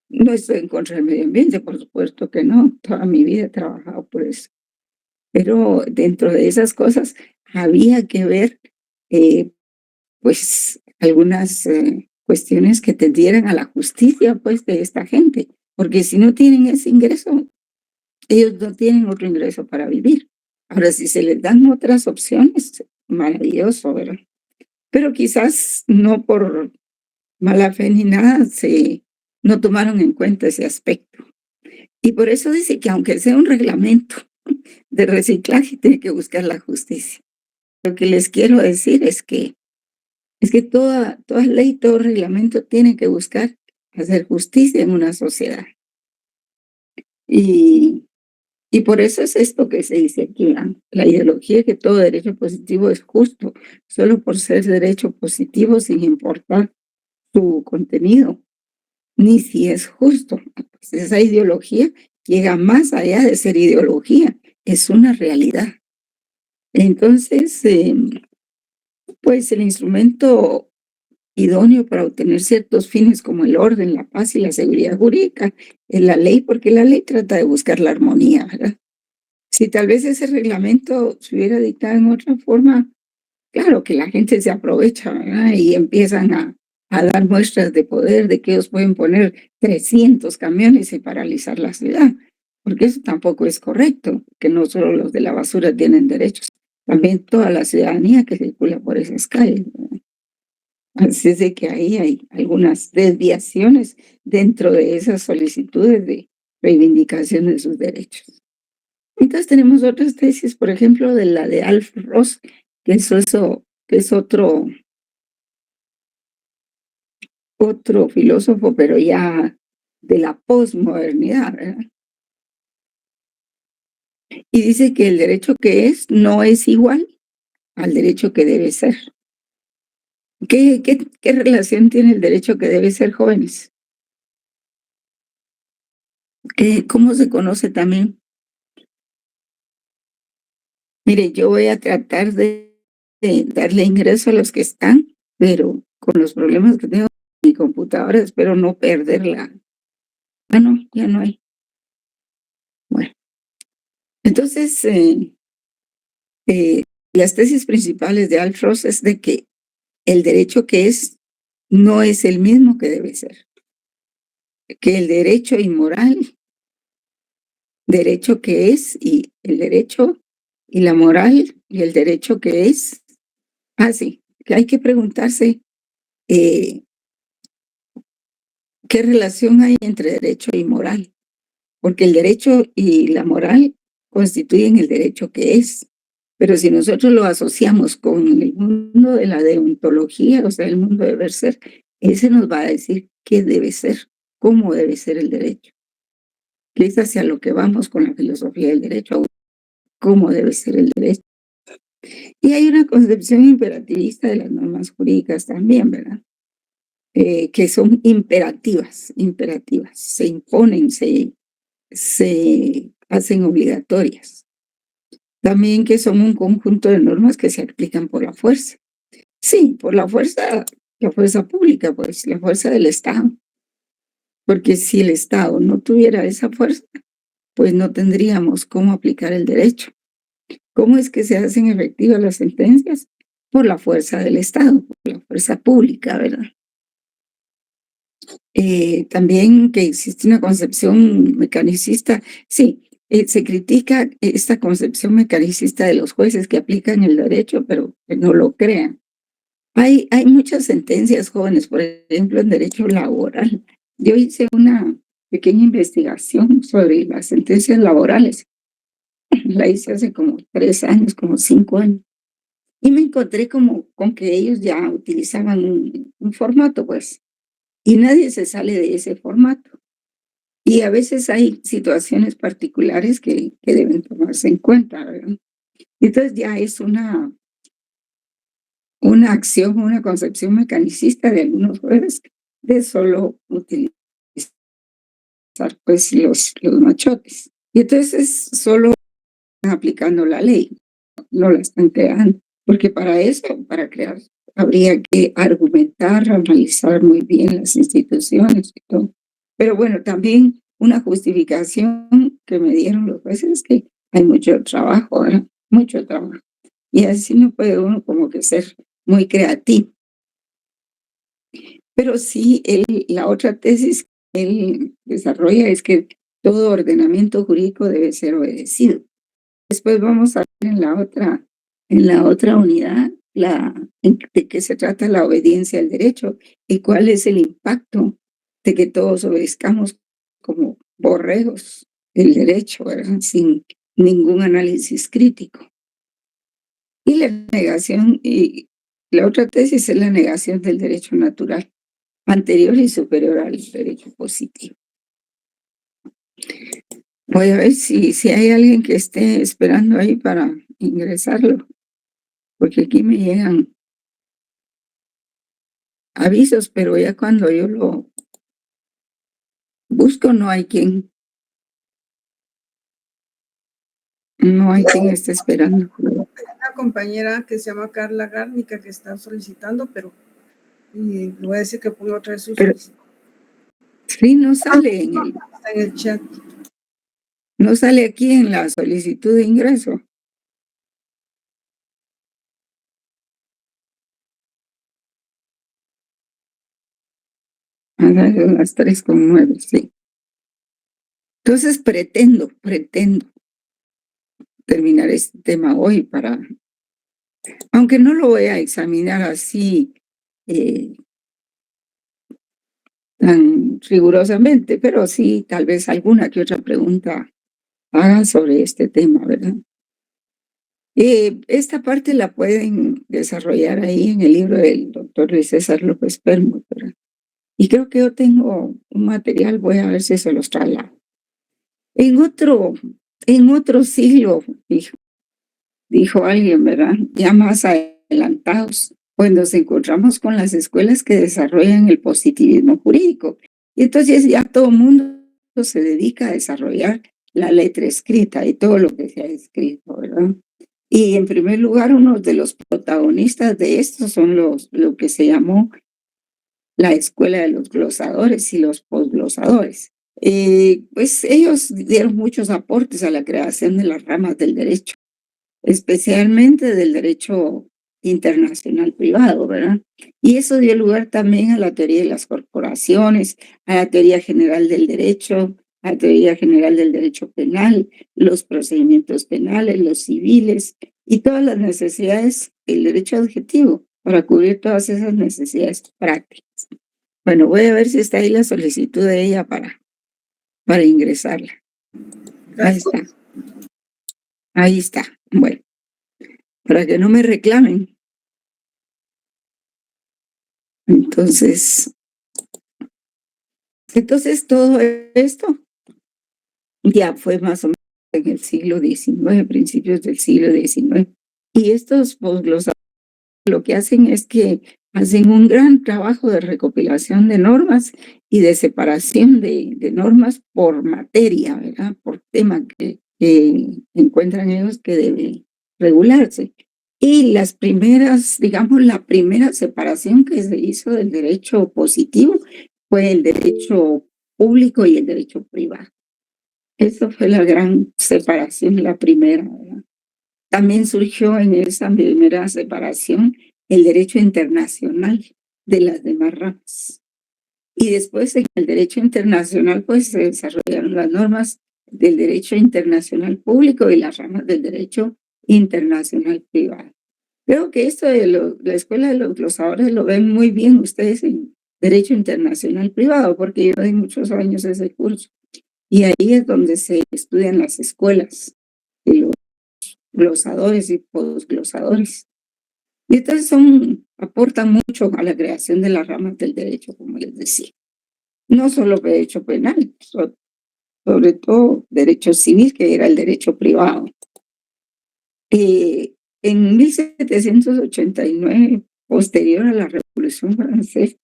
no estoy en contra del medio ambiente, por supuesto que no, toda mi vida he trabajado por eso. Pero dentro de esas cosas había que ver, pues, algunas cuestiones que tendieran a la justicia, pues, de esta gente, porque si no tienen ese ingreso, ellos no tienen otro ingreso para vivir. Ahora, si se les dan otras opciones, maravilloso, ¿verdad? Pero quizás no por mala fe ni nada, no tomaron en cuenta ese aspecto. Y por eso dice que aunque sea un reglamento de reciclaje, tiene que buscar la justicia. Lo que les quiero decir es que toda ley, todo reglamento tiene que buscar hacer justicia en una sociedad. Y por eso es esto que se dice aquí, la ideología que todo derecho positivo es justo, solo por ser derecho positivo sin importar su contenido, ni si es justo. Pues esa ideología llega más allá de ser ideología, es una realidad. Entonces, pues el instrumento idóneo para obtener ciertos fines como el orden, la paz y la seguridad jurídica es la ley, porque la ley trata de buscar la armonía, ¿verdad? Si tal vez ese reglamento se hubiera dictado en otra forma, claro que la gente se aprovecha, ¿verdad? Y empiezan a dar muestras de poder, de que ellos pueden poner 300 camiones y paralizar la ciudad, porque eso tampoco es correcto, que no solo los de la basura tienen derechos, también toda la ciudadanía que circula por esas calles, ¿verdad? Así es de que ahí hay algunas desviaciones dentro de esas solicitudes de reivindicación de sus derechos. Entonces tenemos otras tesis, por ejemplo, de la de Alf Ross, que es otro filósofo, pero ya de la posmodernidad, ¿verdad? Y dice que el derecho que es no es igual al derecho que debe ser. ¿Qué relación tiene el derecho que debe ser, jóvenes? ¿Cómo se conoce también? Mire, yo voy a tratar de darle ingreso a los que están, pero con los problemas que tengo en mi computadora, espero no perderla. Ah, no, ya no hay. Bueno, entonces, las tesis principales de Alf Ross es de que el derecho que es no es el mismo que debe ser. Que el derecho inmoral, derecho que es, y el derecho y la moral y el derecho que es, sí, que hay que preguntarse qué relación hay entre derecho y moral, porque el derecho y la moral constituyen el derecho que es. Pero si nosotros lo asociamos con el mundo de la deontología, o sea, el mundo de deber ser, ese nos va a decir qué debe ser, cómo debe ser el derecho. Que es hacia lo que vamos con la filosofía del derecho, cómo debe ser el derecho. Y hay una concepción imperativista de las normas jurídicas también, ¿verdad? Que son imperativas, se imponen, se hacen obligatorias. También que son un conjunto de normas que se aplican por la fuerza. Sí, por la fuerza pública, pues la fuerza del Estado. Porque si el Estado no tuviera esa fuerza, pues no tendríamos cómo aplicar el derecho. ¿Cómo es que se hacen efectivas las sentencias? Por la fuerza del Estado, por la fuerza pública, ¿verdad? También que existe una concepción mecanicista. Sí, se critica esta concepción mecanicista de los jueces que aplican el derecho, pero que no lo crean. Hay muchas sentencias, jóvenes, por ejemplo, en derecho laboral. Yo hice una pequeña investigación sobre las sentencias laborales. La hice hace como 3 años, como 5 años. Y me encontré con que ellos ya utilizaban un formato, pues. Y nadie se sale de ese formato. Y a veces hay situaciones particulares que deben tomarse en cuenta, ¿verdad? Entonces ya es una acción, una concepción mecanicista de algunos jueces de solo utilizar pues los machotes. Y entonces solo están aplicando la ley, no la están creando. Porque para eso, para crear, habría que argumentar, analizar muy bien las instituciones y todo. Pero bueno, también una justificación que me dieron los jueces es que hay mucho trabajo, ¿verdad? Mucho trabajo. Y así no puede uno como que ser muy creativo. Pero sí, la otra tesis que él desarrolla es que todo ordenamiento jurídico debe ser obedecido. Después vamos a ver en la otra unidad de qué se trata la obediencia al derecho y cuál es el impacto de que todos obedezcamos como borregos el derecho, ¿verdad? Sin ningún análisis crítico. Y la negación, y la otra tesis es la negación del derecho natural, anterior y superior al derecho positivo. Voy a ver si hay alguien que esté esperando ahí para ingresarlo, porque aquí me llegan avisos, pero ya cuando yo lo busco no hay quien esté esperando. Una compañera que se llama Carla Gárnica que está solicitando, pero le voy a decir que ponga otra vez su solicitud. Sí, no sale Está en el chat. No sale aquí en la solicitud de ingreso. Ajá, son las 3:09, sí. Entonces pretendo terminar este tema hoy aunque no lo voy a examinar así tan rigurosamente, pero sí tal vez alguna que otra pregunta haga sobre este tema, ¿verdad? Esta parte la pueden desarrollar ahí en el libro del doctor Luis César López Permut, ¿verdad? Y creo que yo tengo un material, voy a ver si se los traslado. En otro siglo, dijo alguien, ¿verdad? Ya más adelantados, pues nos encontramos con las escuelas que desarrollan el positivismo jurídico. Y entonces ya todo el mundo se dedica a desarrollar la letra escrita y todo lo que se ha escrito, ¿verdad? Y en primer lugar, uno de los protagonistas de esto son lo que se llamó la escuela de los glosadores y los posglosadores. Pues ellos dieron muchos aportes a la creación de las ramas del derecho, especialmente del derecho internacional privado, ¿verdad? Y eso dio lugar también a la teoría de las corporaciones, a la teoría general del derecho, a la teoría general del derecho penal, los procedimientos penales, los civiles y todas las necesidades del derecho adjetivo para cubrir todas esas necesidades prácticas. Bueno, voy a ver si está ahí la solicitud de ella para ingresarla. Ahí está. Ahí está. Bueno, para que no me reclamen. Entonces todo esto ya fue más o menos en el siglo XIX, principios del siglo XIX. Y estos posglosadores lo que hacen es que hacen un gran trabajo de recopilación de normas y de separación de normas por materia, ¿verdad? Por tema que encuentran ellos que debe regularse. Y las primeras, digamos, la primera separación que se hizo del derecho positivo fue el derecho público y el derecho privado. Esa fue la gran separación, la primera, ¿verdad? También surgió en esa primera separación el derecho internacional de las demás ramas. Y después en el derecho internacional pues se desarrollaron las normas del derecho internacional público y las ramas del derecho internacional privado. Creo que esto de la escuela de los glosadores lo ven muy bien ustedes en derecho internacional privado, porque yo doy muchos años ese curso. Y ahí es donde se estudian las escuelas de los glosadores y posglosadores. Y entonces aportan mucho a la creación de las ramas del derecho, como les decía. No solo derecho penal, sobre todo derecho civil, que era el derecho privado. En 1789, posterior a la Revolución Francesa,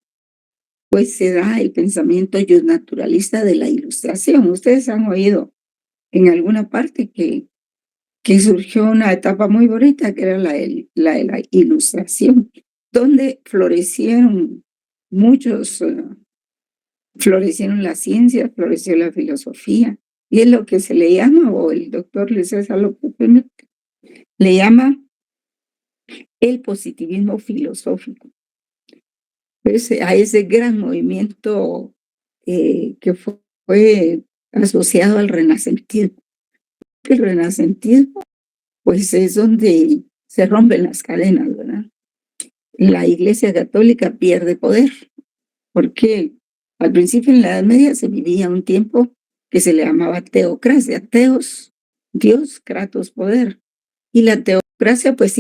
pues se da el pensamiento justnaturalista de la Ilustración. Ustedes han oído en alguna parte que surgió una etapa muy bonita, que era la de la Ilustración, donde florecieron florecieron las ciencias, floreció la filosofía, y es lo que se le llama, o el doctor Luis César López Permut le llama el positivismo filosófico. Pues a ese gran movimiento que fue asociado al renacentismo. El renacentismo pues es donde se rompen las cadenas, ¿verdad? La Iglesia Católica pierde poder, porque al principio en la Edad Media se vivía un tiempo que se le llamaba teocracia, teos, Dios, kratos, poder. Y la teocracia pues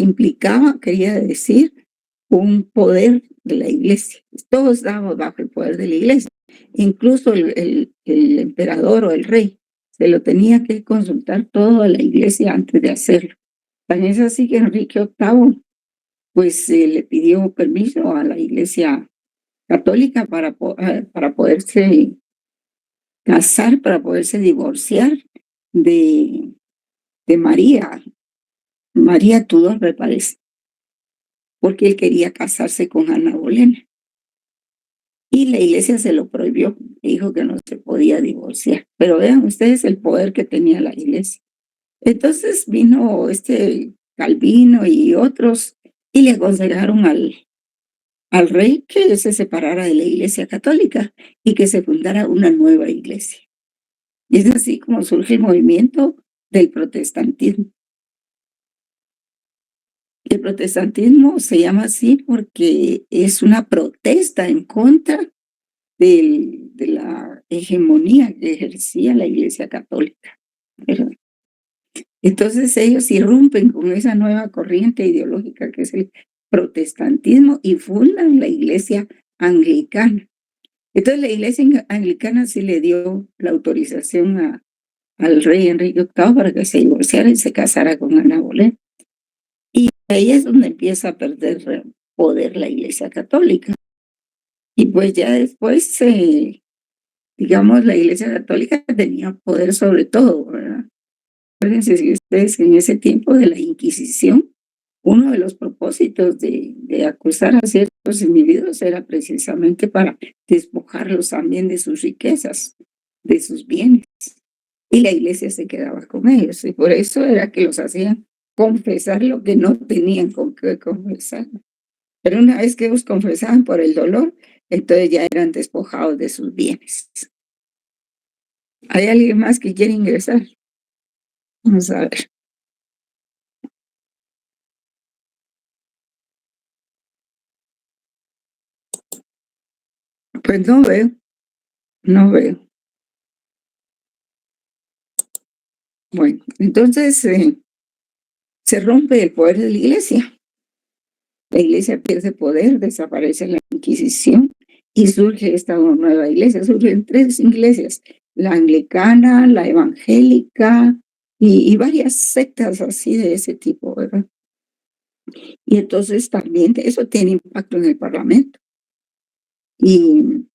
quería decir un poder de la Iglesia. Todos estábamos bajo el poder de la Iglesia, incluso el emperador o el rey. Se lo tenía que consultar todo a la Iglesia antes de hacerlo. Tan es así que Enrique VIII pues le pidió permiso a la Iglesia Católica para poderse casar, para poderse divorciar de María Tudor, me parece, porque él quería casarse con Ana Bolena. Y la Iglesia se lo prohibió, dijo que no se podía divorciar. Pero vean ustedes el poder que tenía la Iglesia. Entonces vino Calvino y otros y le aconsejaron al rey que se separara de la Iglesia Católica y que se fundara una nueva iglesia. Y es así como surge el movimiento del protestantismo. El protestantismo se llama así porque es una protesta en contra de la hegemonía que ejercía la Iglesia Católica, ¿verdad? Entonces ellos irrumpen con esa nueva corriente ideológica que es el protestantismo y fundan la Iglesia Anglicana. Entonces la Iglesia Anglicana sí le dio la autorización al rey Enrique VIII para que se divorciara y se casara con Ana Bolena. Y ahí es donde empieza a perder poder la Iglesia Católica. Y pues ya después, digamos, la Iglesia Católica tenía poder sobre todo, ¿verdad? Acuérdense si ustedes en ese tiempo de la Inquisición, uno de los propósitos de acusar a ciertos individuos era precisamente para despojarlos también de sus riquezas, de sus bienes. Y la Iglesia se quedaba con ellos. Y por eso era que los hacían confesar lo que no tenían con qué confesar. Pero una vez que ellos confesaban por el dolor, entonces ya eran despojados de sus bienes. ¿Hay alguien más que quiere ingresar? Vamos a ver. Pues no veo. Bueno, entonces se rompe el poder de la Iglesia. La Iglesia pierde poder, desaparece la Inquisición y surge esta nueva iglesia. Surgen 3 iglesias, la anglicana, la evangélica y varias sectas así de ese tipo, ¿verdad? Y entonces también eso tiene impacto en el Parlamento. Y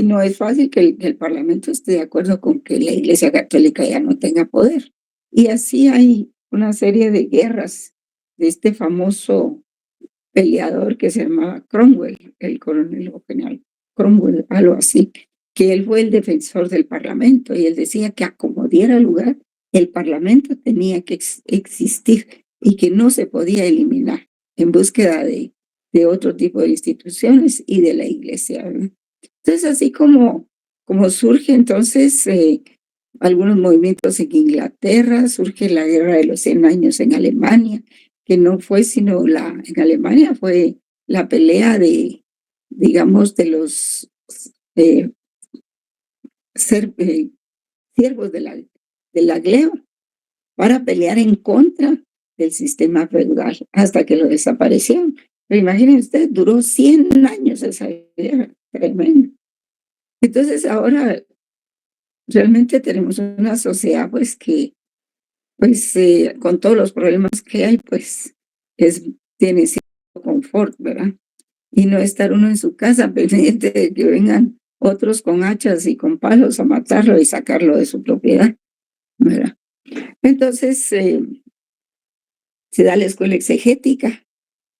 no es fácil que el Parlamento esté de acuerdo con que la Iglesia Católica ya no tenga poder. Y así hay una serie de guerras de este famoso peleador que se llamaba Cromwell, el coronel o general Cromwell, algo así, que él fue el defensor del Parlamento y él decía que a como diera lugar, el Parlamento tenía que existir y que no se podía eliminar en búsqueda de otro tipo de instituciones y de la Iglesia, ¿verdad? Entonces, así como surge entonces algunos movimientos en Inglaterra, surge la Guerra de los 100 años en Alemania, que no fue sino en Alemania fue la pelea digamos, de los siervos de la gleba para pelear en contra del sistema feudal hasta que lo desaparecieron. Pero imaginen ustedes, duró 100 años esa guerra, tremendo. Entonces ahora realmente tenemos una sociedad pues que con todos los problemas que hay, pues tiene cierto confort, ¿verdad? Y no estar uno en su casa pendiente de que vengan otros con hachas y con palos a matarlo y sacarlo de su propiedad, ¿verdad? Entonces se da la escuela exegética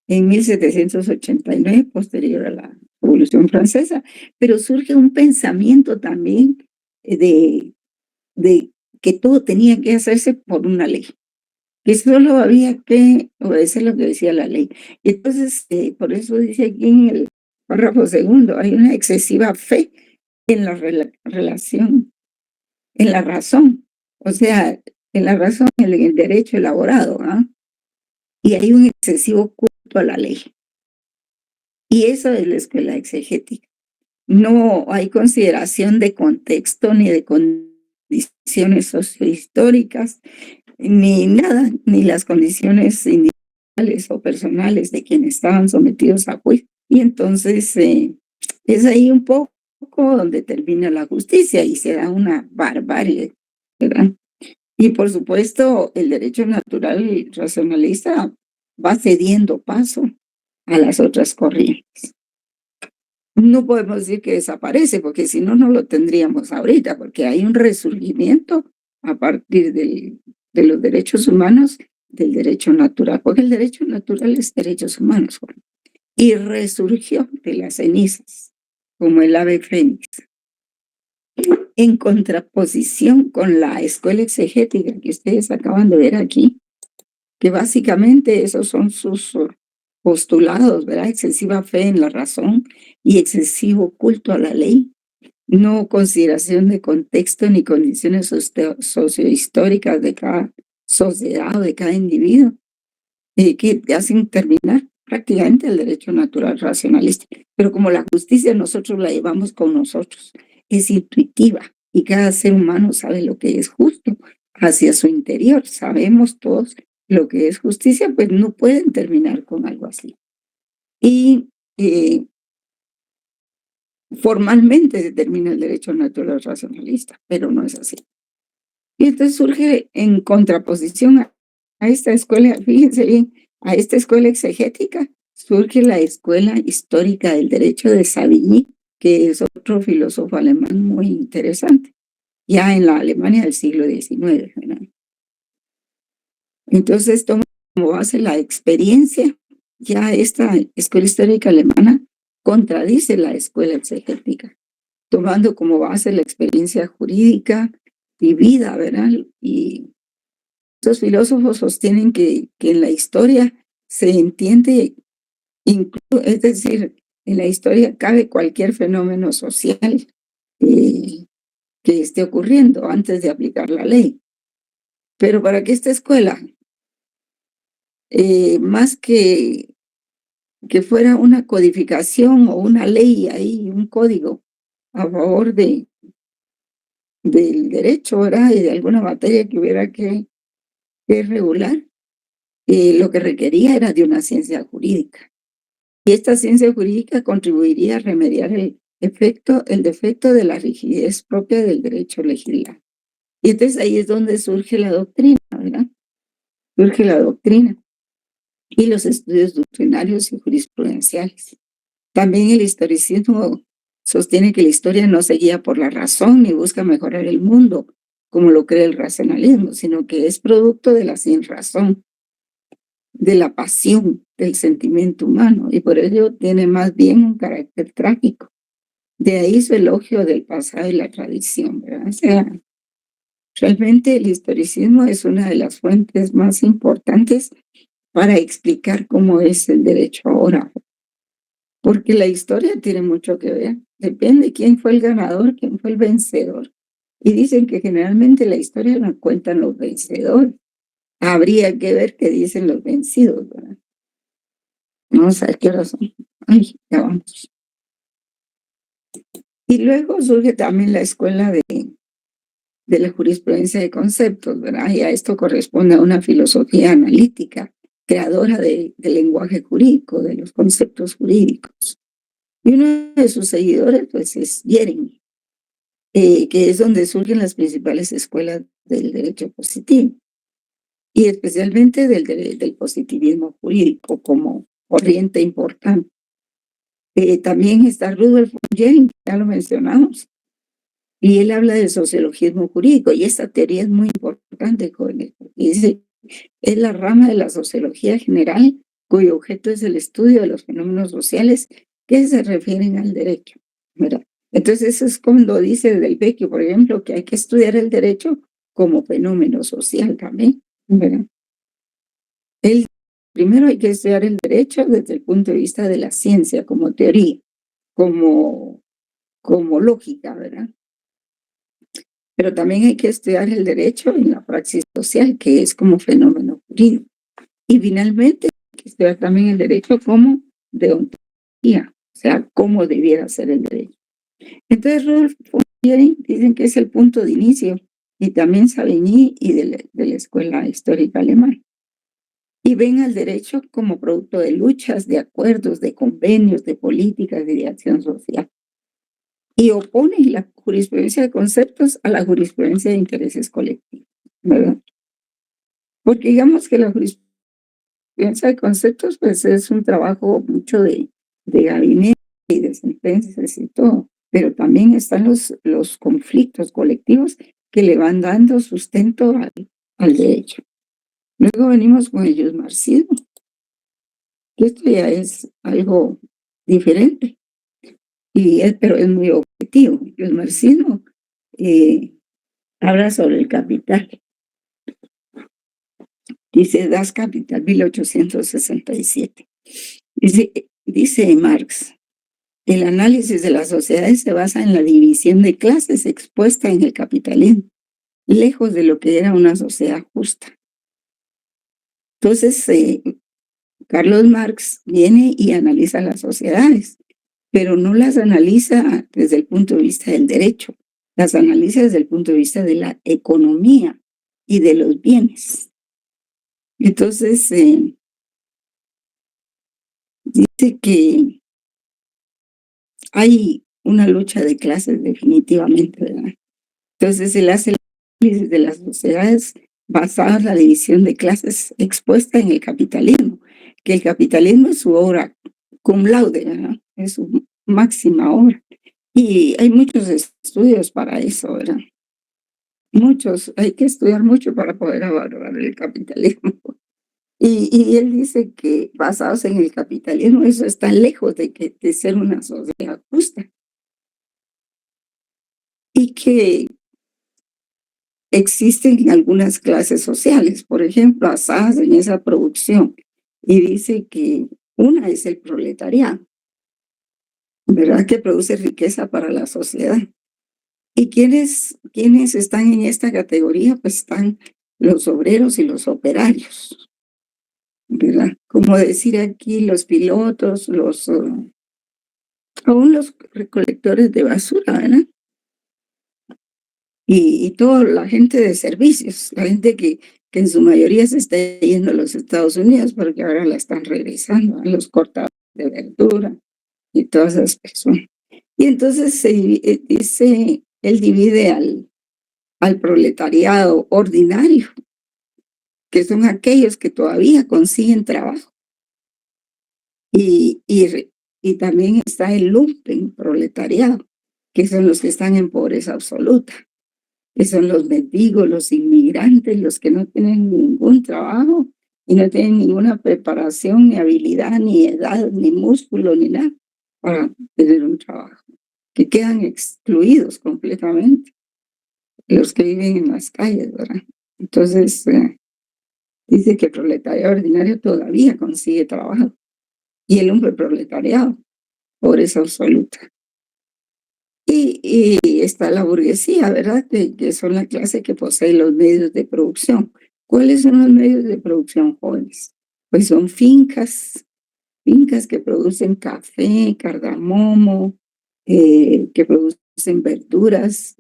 en 1789, posterior a la Revolución Francesa, pero surge un pensamiento también de que todo tenía que hacerse por una ley, que solo había que obedecer lo que decía la ley. Y entonces, por eso dice aquí en el párrafo 2, hay una excesiva fe en la relación, en la razón, o sea, en la razón, en el derecho elaborado, ¿ah? Y hay un excesivo culto a la ley. Y eso es la escuela exegética. No hay consideración de contexto ni de condiciones sociohistóricas, ni nada, ni las condiciones individuales o personales de quienes estaban sometidos a juicio. Y entonces es ahí un poco donde termina la justicia y se da una barbarie, ¿verdad? Y por supuesto el derecho natural y racionalista va cediendo paso a las otras corrientes. No podemos decir que desaparece, porque si no, no lo tendríamos ahorita, porque hay un resurgimiento a partir de los derechos humanos, del derecho natural, porque el derecho natural es derechos humanos, y resurgió de las cenizas, como el ave fénix, en contraposición con la escuela exegética que ustedes acaban de ver aquí, que básicamente esos son sus postulados, ¿verdad? Excesiva fe en la razón y excesivo culto a la ley, no consideración de contexto ni condiciones sociohistóricas de cada sociedad o de cada individuo, que hacen terminar prácticamente el derecho natural racionalista. Pero como la justicia nosotros la llevamos con nosotros, es intuitiva y cada ser humano sabe lo que es justo hacia su interior. Sabemos todos lo que es justicia, pues no pueden terminar con algo así. Y formalmente se termina el derecho natural racionalista, pero no es así. Y entonces surge en contraposición a esta escuela, fíjense bien, a esta escuela exegética, surge la escuela histórica del derecho de Savigny, que es otro filósofo alemán muy interesante, ya en la Alemania del siglo XIX, ¿verdad? Entonces toma como base la experiencia, ya esta escuela histórica alemana contradice la escuela exegética, tomando como base la experiencia jurídica vivida, ¿verdad? Y estos filósofos sostienen que en la historia se entiende, es decir, en la historia cabe cualquier fenómeno social que esté ocurriendo antes de aplicar la ley. Pero para que esta escuela, más que fuera una codificación o una ley ahí, un código a favor del derecho, ¿verdad? Y de alguna materia que hubiera que regular, lo que requería era de una ciencia jurídica. Y esta ciencia jurídica contribuiría a remediar el defecto de la rigidez propia del derecho legislar. Y entonces ahí es donde surge la doctrina, ¿verdad? Surge la doctrina y los estudios doctrinarios y jurisprudenciales. También el historicismo sostiene que la historia no se guía por la razón ni busca mejorar el mundo, como lo cree el racionalismo, sino que es producto de la sinrazón, de la pasión, del sentimiento humano, y por ello tiene más bien un carácter trágico. De ahí su elogio del pasado y la tradición, ¿verdad? O sea, realmente el historicismo es una de las fuentes más importantes para explicar cómo es el derecho ahora, porque la historia tiene mucho que ver. Depende quién fue el ganador, quién fue el vencedor. Y dicen que generalmente la historia la cuentan los vencedores. Habría que ver qué dicen los vencidos, ¿verdad? Vamos a ver qué razón. Ay, ya vamos. Y luego surge también la escuela de la jurisprudencia de conceptos, ¿verdad? Y a esto corresponde a una filosofía analítica, creadora del lenguaje jurídico, de los conceptos jurídicos. Y uno de sus seguidores, pues, es Jeremy, que es donde surgen las principales escuelas del derecho positivo, y especialmente del positivismo jurídico como corriente importante. También está Rudolf von Jering, ya lo mencionamos, y él habla del sociologismo jurídico, y esta teoría es muy importante, jóvenes, porque dice, es la rama de la sociología general cuyo objeto es el estudio de los fenómenos sociales que se refieren al derecho, ¿verdad? Entonces eso es cuando dice Del Vecchio, por ejemplo, que hay que estudiar el derecho como fenómeno social también, ¿verdad? Primero hay que estudiar el derecho desde el punto de vista de la ciencia, como teoría, como lógica, ¿verdad? Pero también hay que estudiar el derecho en la praxis social, que es como fenómeno jurídico. Y finalmente hay que estudiar también el derecho como deontología, o sea, cómo debiera ser el derecho. Entonces, Rudolf von Jering dicen que es el punto de inicio, y también Savigny y de la escuela histórica alemana. Y ven al derecho como producto de luchas, de acuerdos, de convenios, de políticas y de acción social. Y opone la jurisprudencia de conceptos a la jurisprudencia de intereses colectivos, ¿verdad? Porque digamos que la jurisprudencia de conceptos, pues es un trabajo mucho de gabinete y de sentencias y todo, pero también están los conflictos colectivos que le van dando sustento al derecho. Luego venimos con el marxismo, que esto ya es algo diferente, pero es muy objetivo. El marxismo habla sobre el capital. Dice Das Kapital, 1867. Dice Marx, el análisis de las sociedades se basa en la división de clases expuesta en el capitalismo, lejos de lo que era una sociedad justa. Entonces, Carlos Marx viene y analiza las sociedades, pero no las analiza desde el punto de vista del derecho, las analiza desde el punto de vista de la economía y de los bienes. Entonces, dice que hay una lucha de clases definitivamente, ¿verdad? Entonces, él hace el análisis de las sociedades basado en la división de clases expuesta en el capitalismo, que el capitalismo es su obra cum laude, ¿verdad? Es su máxima obra. Y hay muchos estudios para eso, ¿verdad? Muchos, hay que estudiar mucho para poder evaluar el capitalismo. Y él dice que basados en el capitalismo, eso está lejos de ser una sociedad justa. Y que existen algunas clases sociales, por ejemplo, basadas en esa producción. Y dice que una es el proletariado, ¿verdad? Que produce riqueza para la sociedad. ¿Y quiénes están en esta categoría? Pues están los obreros y los operarios, ¿verdad? Como decir aquí, los pilotos, aún los recolectores de basura, ¿verdad? Y toda la gente de servicios, la gente que en su mayoría se está yendo a los Estados Unidos porque ahora la están regresando, a los cortadores de verdura y todas esas personas. Y entonces dice, él divide al proletariado ordinario, que son aquellos que todavía consiguen trabajo. Y también está el lumpen proletariado, que son los que están en pobreza absoluta, que son los mendigos, los inmigrantes, los que no tienen ningún trabajo y no tienen ninguna preparación, ni habilidad, ni edad, ni músculo, ni nada para tener un trabajo, que quedan excluidos completamente, los que viven en las calles, ¿verdad? Entonces, dice que el proletariado ordinario todavía consigue trabajo y el hombre proletariado, pobreza absoluta. Y está la burguesía, ¿verdad? Que son la clase que posee los medios de producción. ¿Cuáles son los medios de producción, jóvenes? Pues son fincas que producen café, cardamomo, que producen verduras,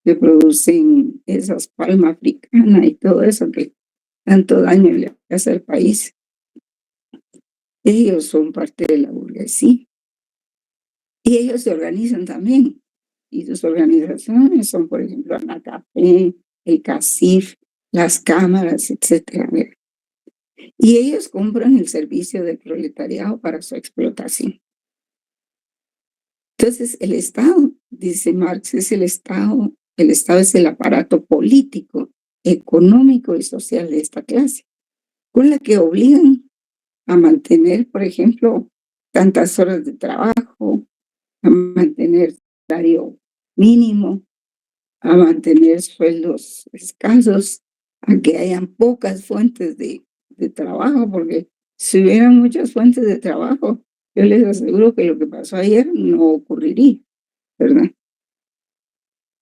que producen esas palma africana y todo eso que tanto daño le hace al país. Ellos son parte de la burguesía. Y ellos se organizan también. Y sus organizaciones son, por ejemplo, ANACAPE, el CACIF, las cámaras, etcétera. Y ellos compran el servicio del proletariado para su explotación. Entonces, el Estado, dice Marx, es el Estado es el aparato político, económico y social de esta clase, con la que obligan a mantener, por ejemplo, tantas horas de trabajo, a mantener salario mínimo, a mantener sueldos escasos, a que hayan pocas fuentes de trabajo, porque si hubieran muchas fuentes de trabajo, yo les aseguro que lo que pasó ayer no ocurriría, ¿verdad?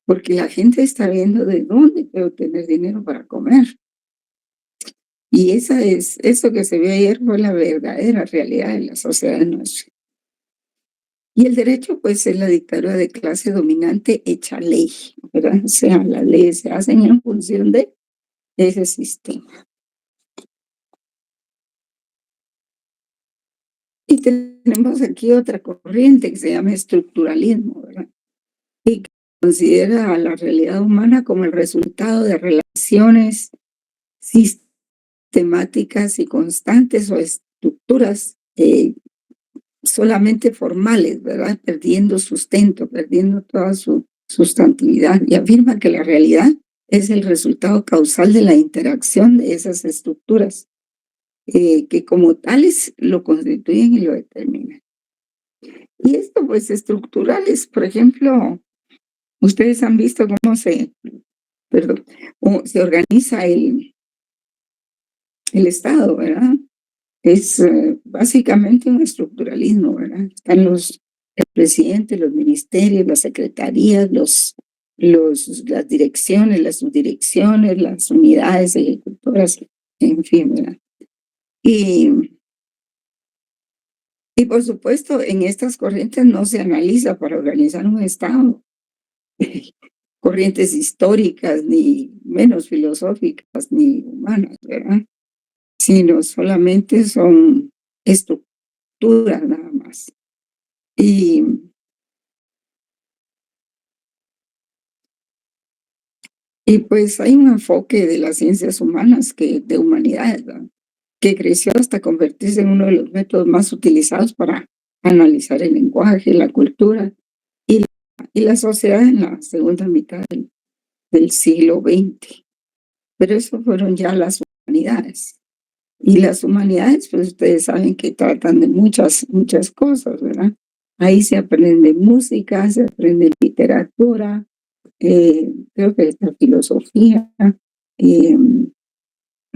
Porque la gente está viendo de dónde puedo tener dinero para comer. Y eso que se vio ayer fue la verdadera realidad de la sociedad nuestra. Y el derecho, pues, es la dictadura de clase dominante hecha ley, ¿verdad? O sea, las leyes se hacen en función de ese sistema. Y tenemos aquí otra corriente que se llama estructuralismo, ¿verdad? Y que considera a la realidad humana como el resultado de relaciones sistemáticas y constantes o estructuras solamente formales, ¿verdad? Perdiendo sustento, perdiendo toda su sustantividad, y afirma que la realidad es el resultado causal de la interacción de esas estructuras, que como tales lo constituyen y lo determinan. Y esto, pues, estructurales, por ejemplo, ustedes han visto cómo se organiza el Estado, ¿verdad? es básicamente un estructuralismo, ¿verdad? Están el presidente, los ministerios, las secretarías, las direcciones, las subdirecciones, las unidades ejecutoras, en fin, ¿verdad? Y por supuesto, en estas corrientes no se analiza para organizar un Estado corrientes históricas, ni menos filosóficas, ni humanas, ¿verdad? Sino solamente son estructuras nada más. Y pues hay un enfoque de las ciencias humanas, de humanidades, ¿verdad?, que creció hasta convertirse en uno de los métodos más utilizados para analizar el lenguaje, la cultura y la sociedad en la segunda mitad del siglo XX. Pero eso fueron ya las humanidades. Y las humanidades, pues ustedes saben que tratan de muchas cosas, ¿verdad? Ahí se aprende música, se aprende literatura, creo que la filosofía,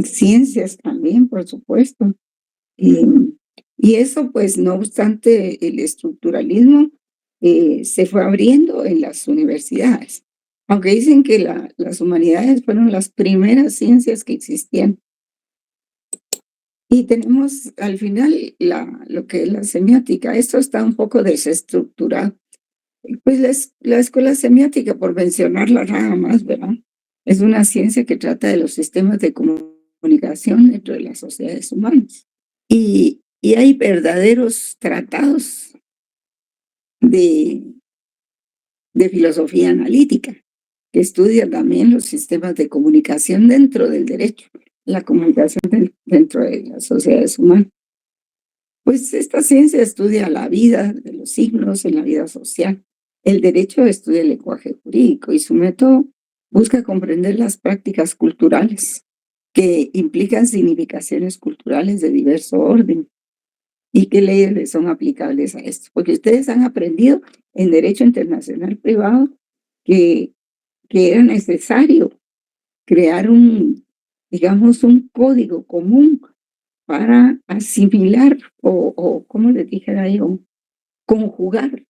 ciencias también, por supuesto. Y eso, pues, no obstante, el estructuralismo se fue abriendo en las universidades. Aunque dicen que las humanidades fueron las primeras ciencias que existían. Y tenemos al final lo que es la semiótica. Esto está un poco desestructurado. Pues la escuela semiótica, por mencionarla nada más, ¿verdad?, es una ciencia que trata de los sistemas de comunicación dentro de las sociedades humanas. Y hay verdaderos tratados de filosofía analítica que estudian también los sistemas de comunicación dentro del derecho, la comunicación dentro de las sociedades humanas. Pues esta ciencia estudia la vida de los signos en la vida social. El derecho estudia el lenguaje jurídico y su método busca comprender las prácticas culturales que implican significaciones culturales de diverso orden y qué leyes son aplicables a esto. Porque ustedes han aprendido en derecho internacional privado que era necesario crear digamos, un código común para asimilar o como les dijera yo, conjugar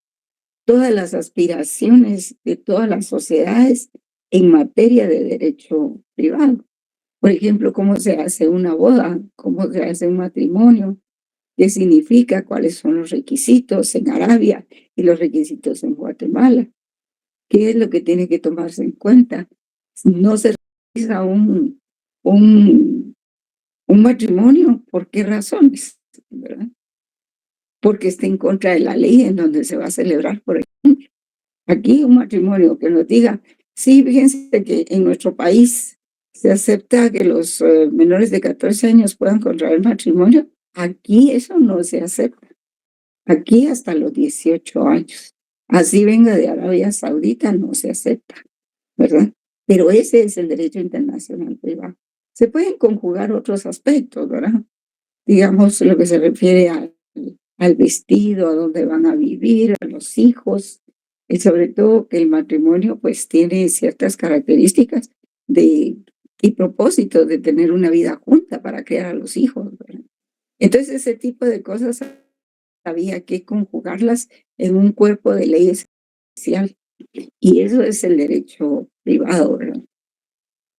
todas las aspiraciones de todas las sociedades en materia de derecho privado. Por ejemplo, cómo se hace una boda, cómo se hace un matrimonio, qué significa, cuáles son los requisitos en Arabia y los requisitos en Guatemala, qué es lo que tiene que tomarse en cuenta. No se realiza un matrimonio, ¿por qué razones? ¿Verdad? Porque está en contra de la ley en donde se va a celebrar, por ejemplo. Aquí un matrimonio que nos diga, sí, fíjense que en nuestro país se acepta que los menores de 14 años puedan contraer matrimonio. Aquí eso no se acepta. Aquí hasta los 18 años. Así venga de Arabia Saudita, no se acepta, ¿verdad? Pero ese es el derecho internacional privado. Se pueden conjugar otros aspectos, ¿verdad? Digamos, lo que se refiere al vestido, a dónde van a vivir, a los hijos, y sobre todo que el matrimonio pues tiene ciertas características y propósitos de tener una vida junta para criar a los hijos, ¿verdad? Entonces ese tipo de cosas había que conjugarlas en un cuerpo de ley especial, y eso es el derecho privado, ¿verdad?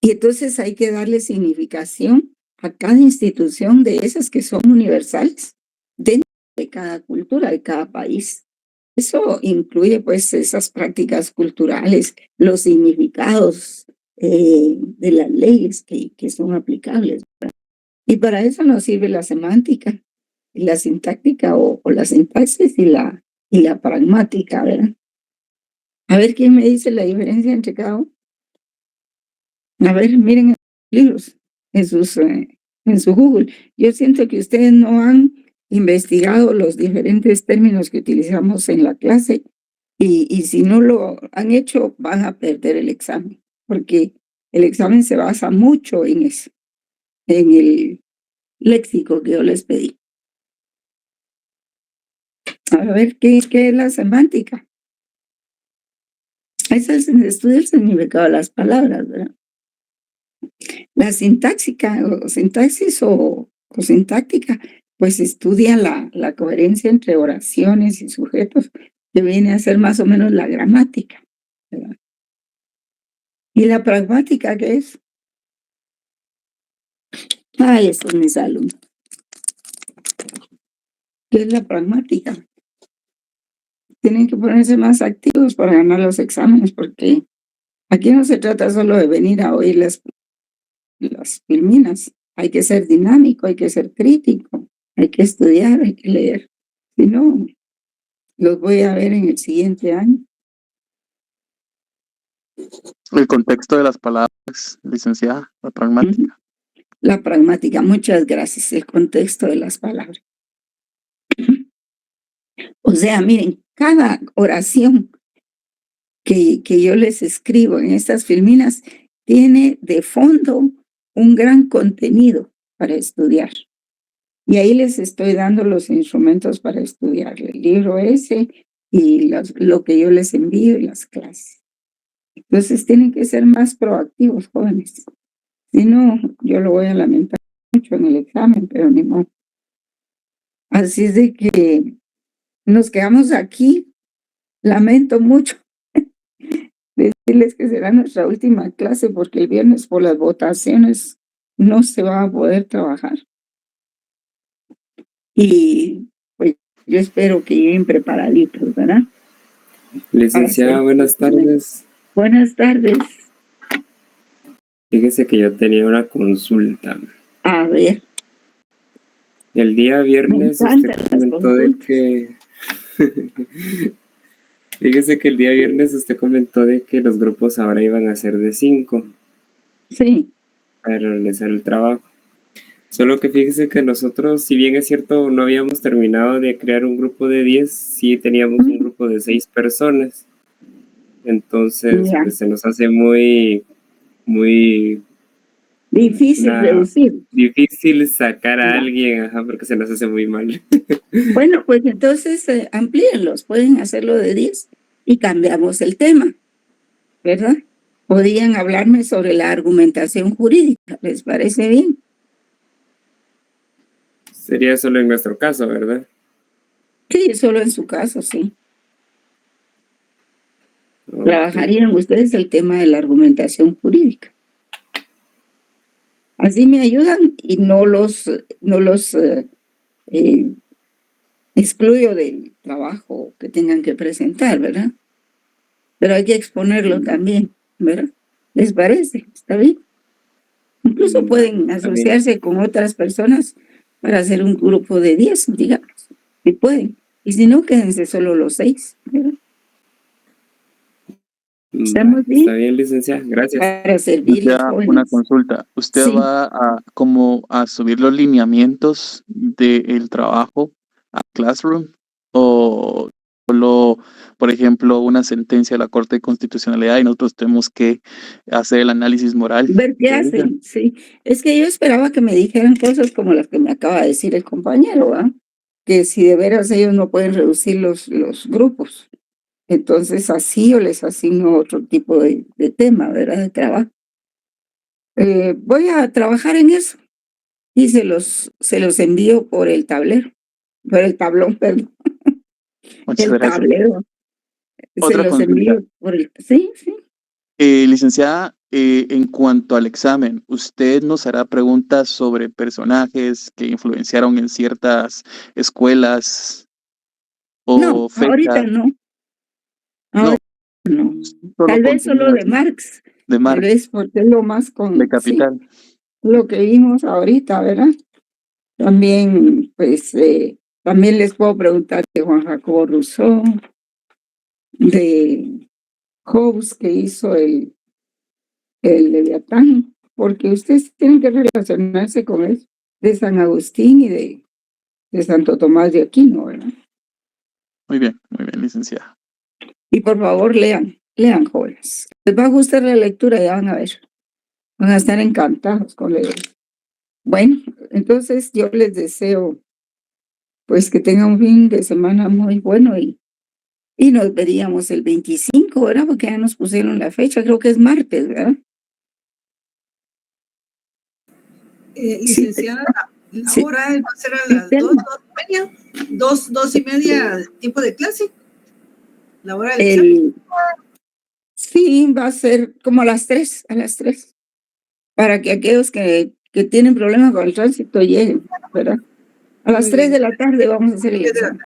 Y entonces hay que darle significación a cada institución de esas que son universales dentro de cada cultura, de cada país. Eso incluye pues esas prácticas culturales, los significados de las leyes que son aplicables, ¿verdad? Y para eso nos sirve la semántica, la sintáctica o la sintaxis y la pragmática, ¿verdad? A ver quién me dice la diferencia entre cada uno. A ver, miren en los libros, en su Google. Yo siento que ustedes no han investigado los diferentes términos que utilizamos en la clase y si no lo han hecho van a perder el examen, porque el examen se basa mucho en eso, en el léxico que yo les pedí. A ver, ¿qué es la semántica? Eso es el estudio del significado de las palabras, ¿verdad? La sintáxica o sintaxis o sintáctica, pues estudia la coherencia entre oraciones y sujetos, que viene a ser más o menos la gramática, ¿verdad? ¿Y la pragmática qué es? Ay, eso es mis alumnos. ¿Qué es la pragmática? Tienen que ponerse más activos para ganar los exámenes, porque aquí no se trata solo de venir a oír las filminas. Hay que ser dinámico, hay que ser crítico, hay que estudiar, hay que leer. Si no, los voy a ver en el siguiente año. El contexto de las palabras, licenciada, la pragmática. La pragmática, muchas gracias. El contexto de las palabras. O sea, miren, cada oración que yo les escribo en estas filminas tiene de fondo un gran contenido para estudiar. Y ahí les estoy dando los instrumentos para estudiar, el libro ese y lo que yo les envío y las clases. Entonces tienen que ser más proactivos, jóvenes. Si no, yo lo voy a lamentar mucho en el examen, pero ni modo. Así es de que nos quedamos aquí. Lamento mucho decirles que será nuestra última clase porque el viernes por las votaciones no se va a poder trabajar. Y pues yo espero que lleguen preparaditos, ¿verdad? Licenciada, buenas tardes. Buenas tardes. Fíjese que yo tenía una consulta. A ver. El día viernes usted comentó de que... Fíjese que el día viernes usted comentó de que los grupos ahora iban a ser de 5. Sí. Para realizar el trabajo. Solo que fíjese que nosotros, si bien es cierto, no habíamos terminado de crear un grupo de 10, sí teníamos un grupo de 6 personas. Entonces, pues, se nos hace muy difícil reducir. Difícil sacar a alguien, porque se nos hace muy mal. Bueno, pues entonces amplíenlos, pueden hacerlo de 10 y cambiamos el tema, ¿verdad? Podrían hablarme sobre la argumentación jurídica, ¿les parece bien? Sería solo en nuestro caso, ¿verdad? Sí, solo en su caso, sí. Okay. Trabajarían ustedes el tema de la argumentación jurídica. Así me ayudan y no los excluyo del trabajo que tengan que presentar, ¿verdad? Pero hay que exponerlo también, ¿verdad? ¿Les parece? ¿Está bien? Incluso pueden asociarse con otras personas para hacer un grupo de 10, digamos, si pueden. Y si no, quédense solo los 6, ¿verdad? ¿Estamos bien? Está bien, licenciada, gracias. Para servirles, jóvenes. Una consulta. ¿Usted va a subir los lineamientos del trabajo a Classroom? ¿O solo, por ejemplo, una sentencia de la Corte de Constitucionalidad y nosotros tenemos que hacer el análisis moral? Ver qué hacen, sí. Es que yo esperaba que me dijeran cosas como las que me acaba de decir el compañero, ¿verdad? Que si de veras ellos no pueden reducir los grupos. Entonces así yo les asigno otro tipo de tema, ¿verdad? De trabajo. Voy a trabajar en eso y se los envío por el tablero, por el tablón, perdón. Muchas el gracias. Tablero. Otra se los consulta. envío por el... Sí. Licenciada, en cuanto al examen, ¿usted nos hará preguntas sobre personajes que influenciaron en ciertas escuelas o no, fechas? ahorita no. Ahorita no. Tal vez solo de Marx. De Marx. Tal vez porque es lo más con... De Capital. Sí, lo que vimos ahorita, ¿verdad? También, pues, también les puedo preguntar de Juan Jacobo Rousseau, de Hobbes, que hizo el Leviatán, porque ustedes tienen que relacionarse con él, de San Agustín y de Santo Tomás de Aquino, ¿verdad? Muy bien, licenciada. Y por favor lean, jóvenes. Les va a gustar la lectura, ya van a ver. Van a estar encantados con leer. Bueno, entonces yo les deseo pues que tengan un fin de semana muy bueno y nos veríamos el 25, ¿verdad? Porque ya nos pusieron la fecha, creo que es martes, ¿verdad? Licenciada, La Sí. hora va a ser a las 2:30, tiempo de clase. La hora del examen. Sí, va a ser como a las 3, para que aquellos que tienen problemas con el tránsito lleguen, ¿verdad? A las Muy 3 bien. de la tarde vamos a hacer el 3 de la examen.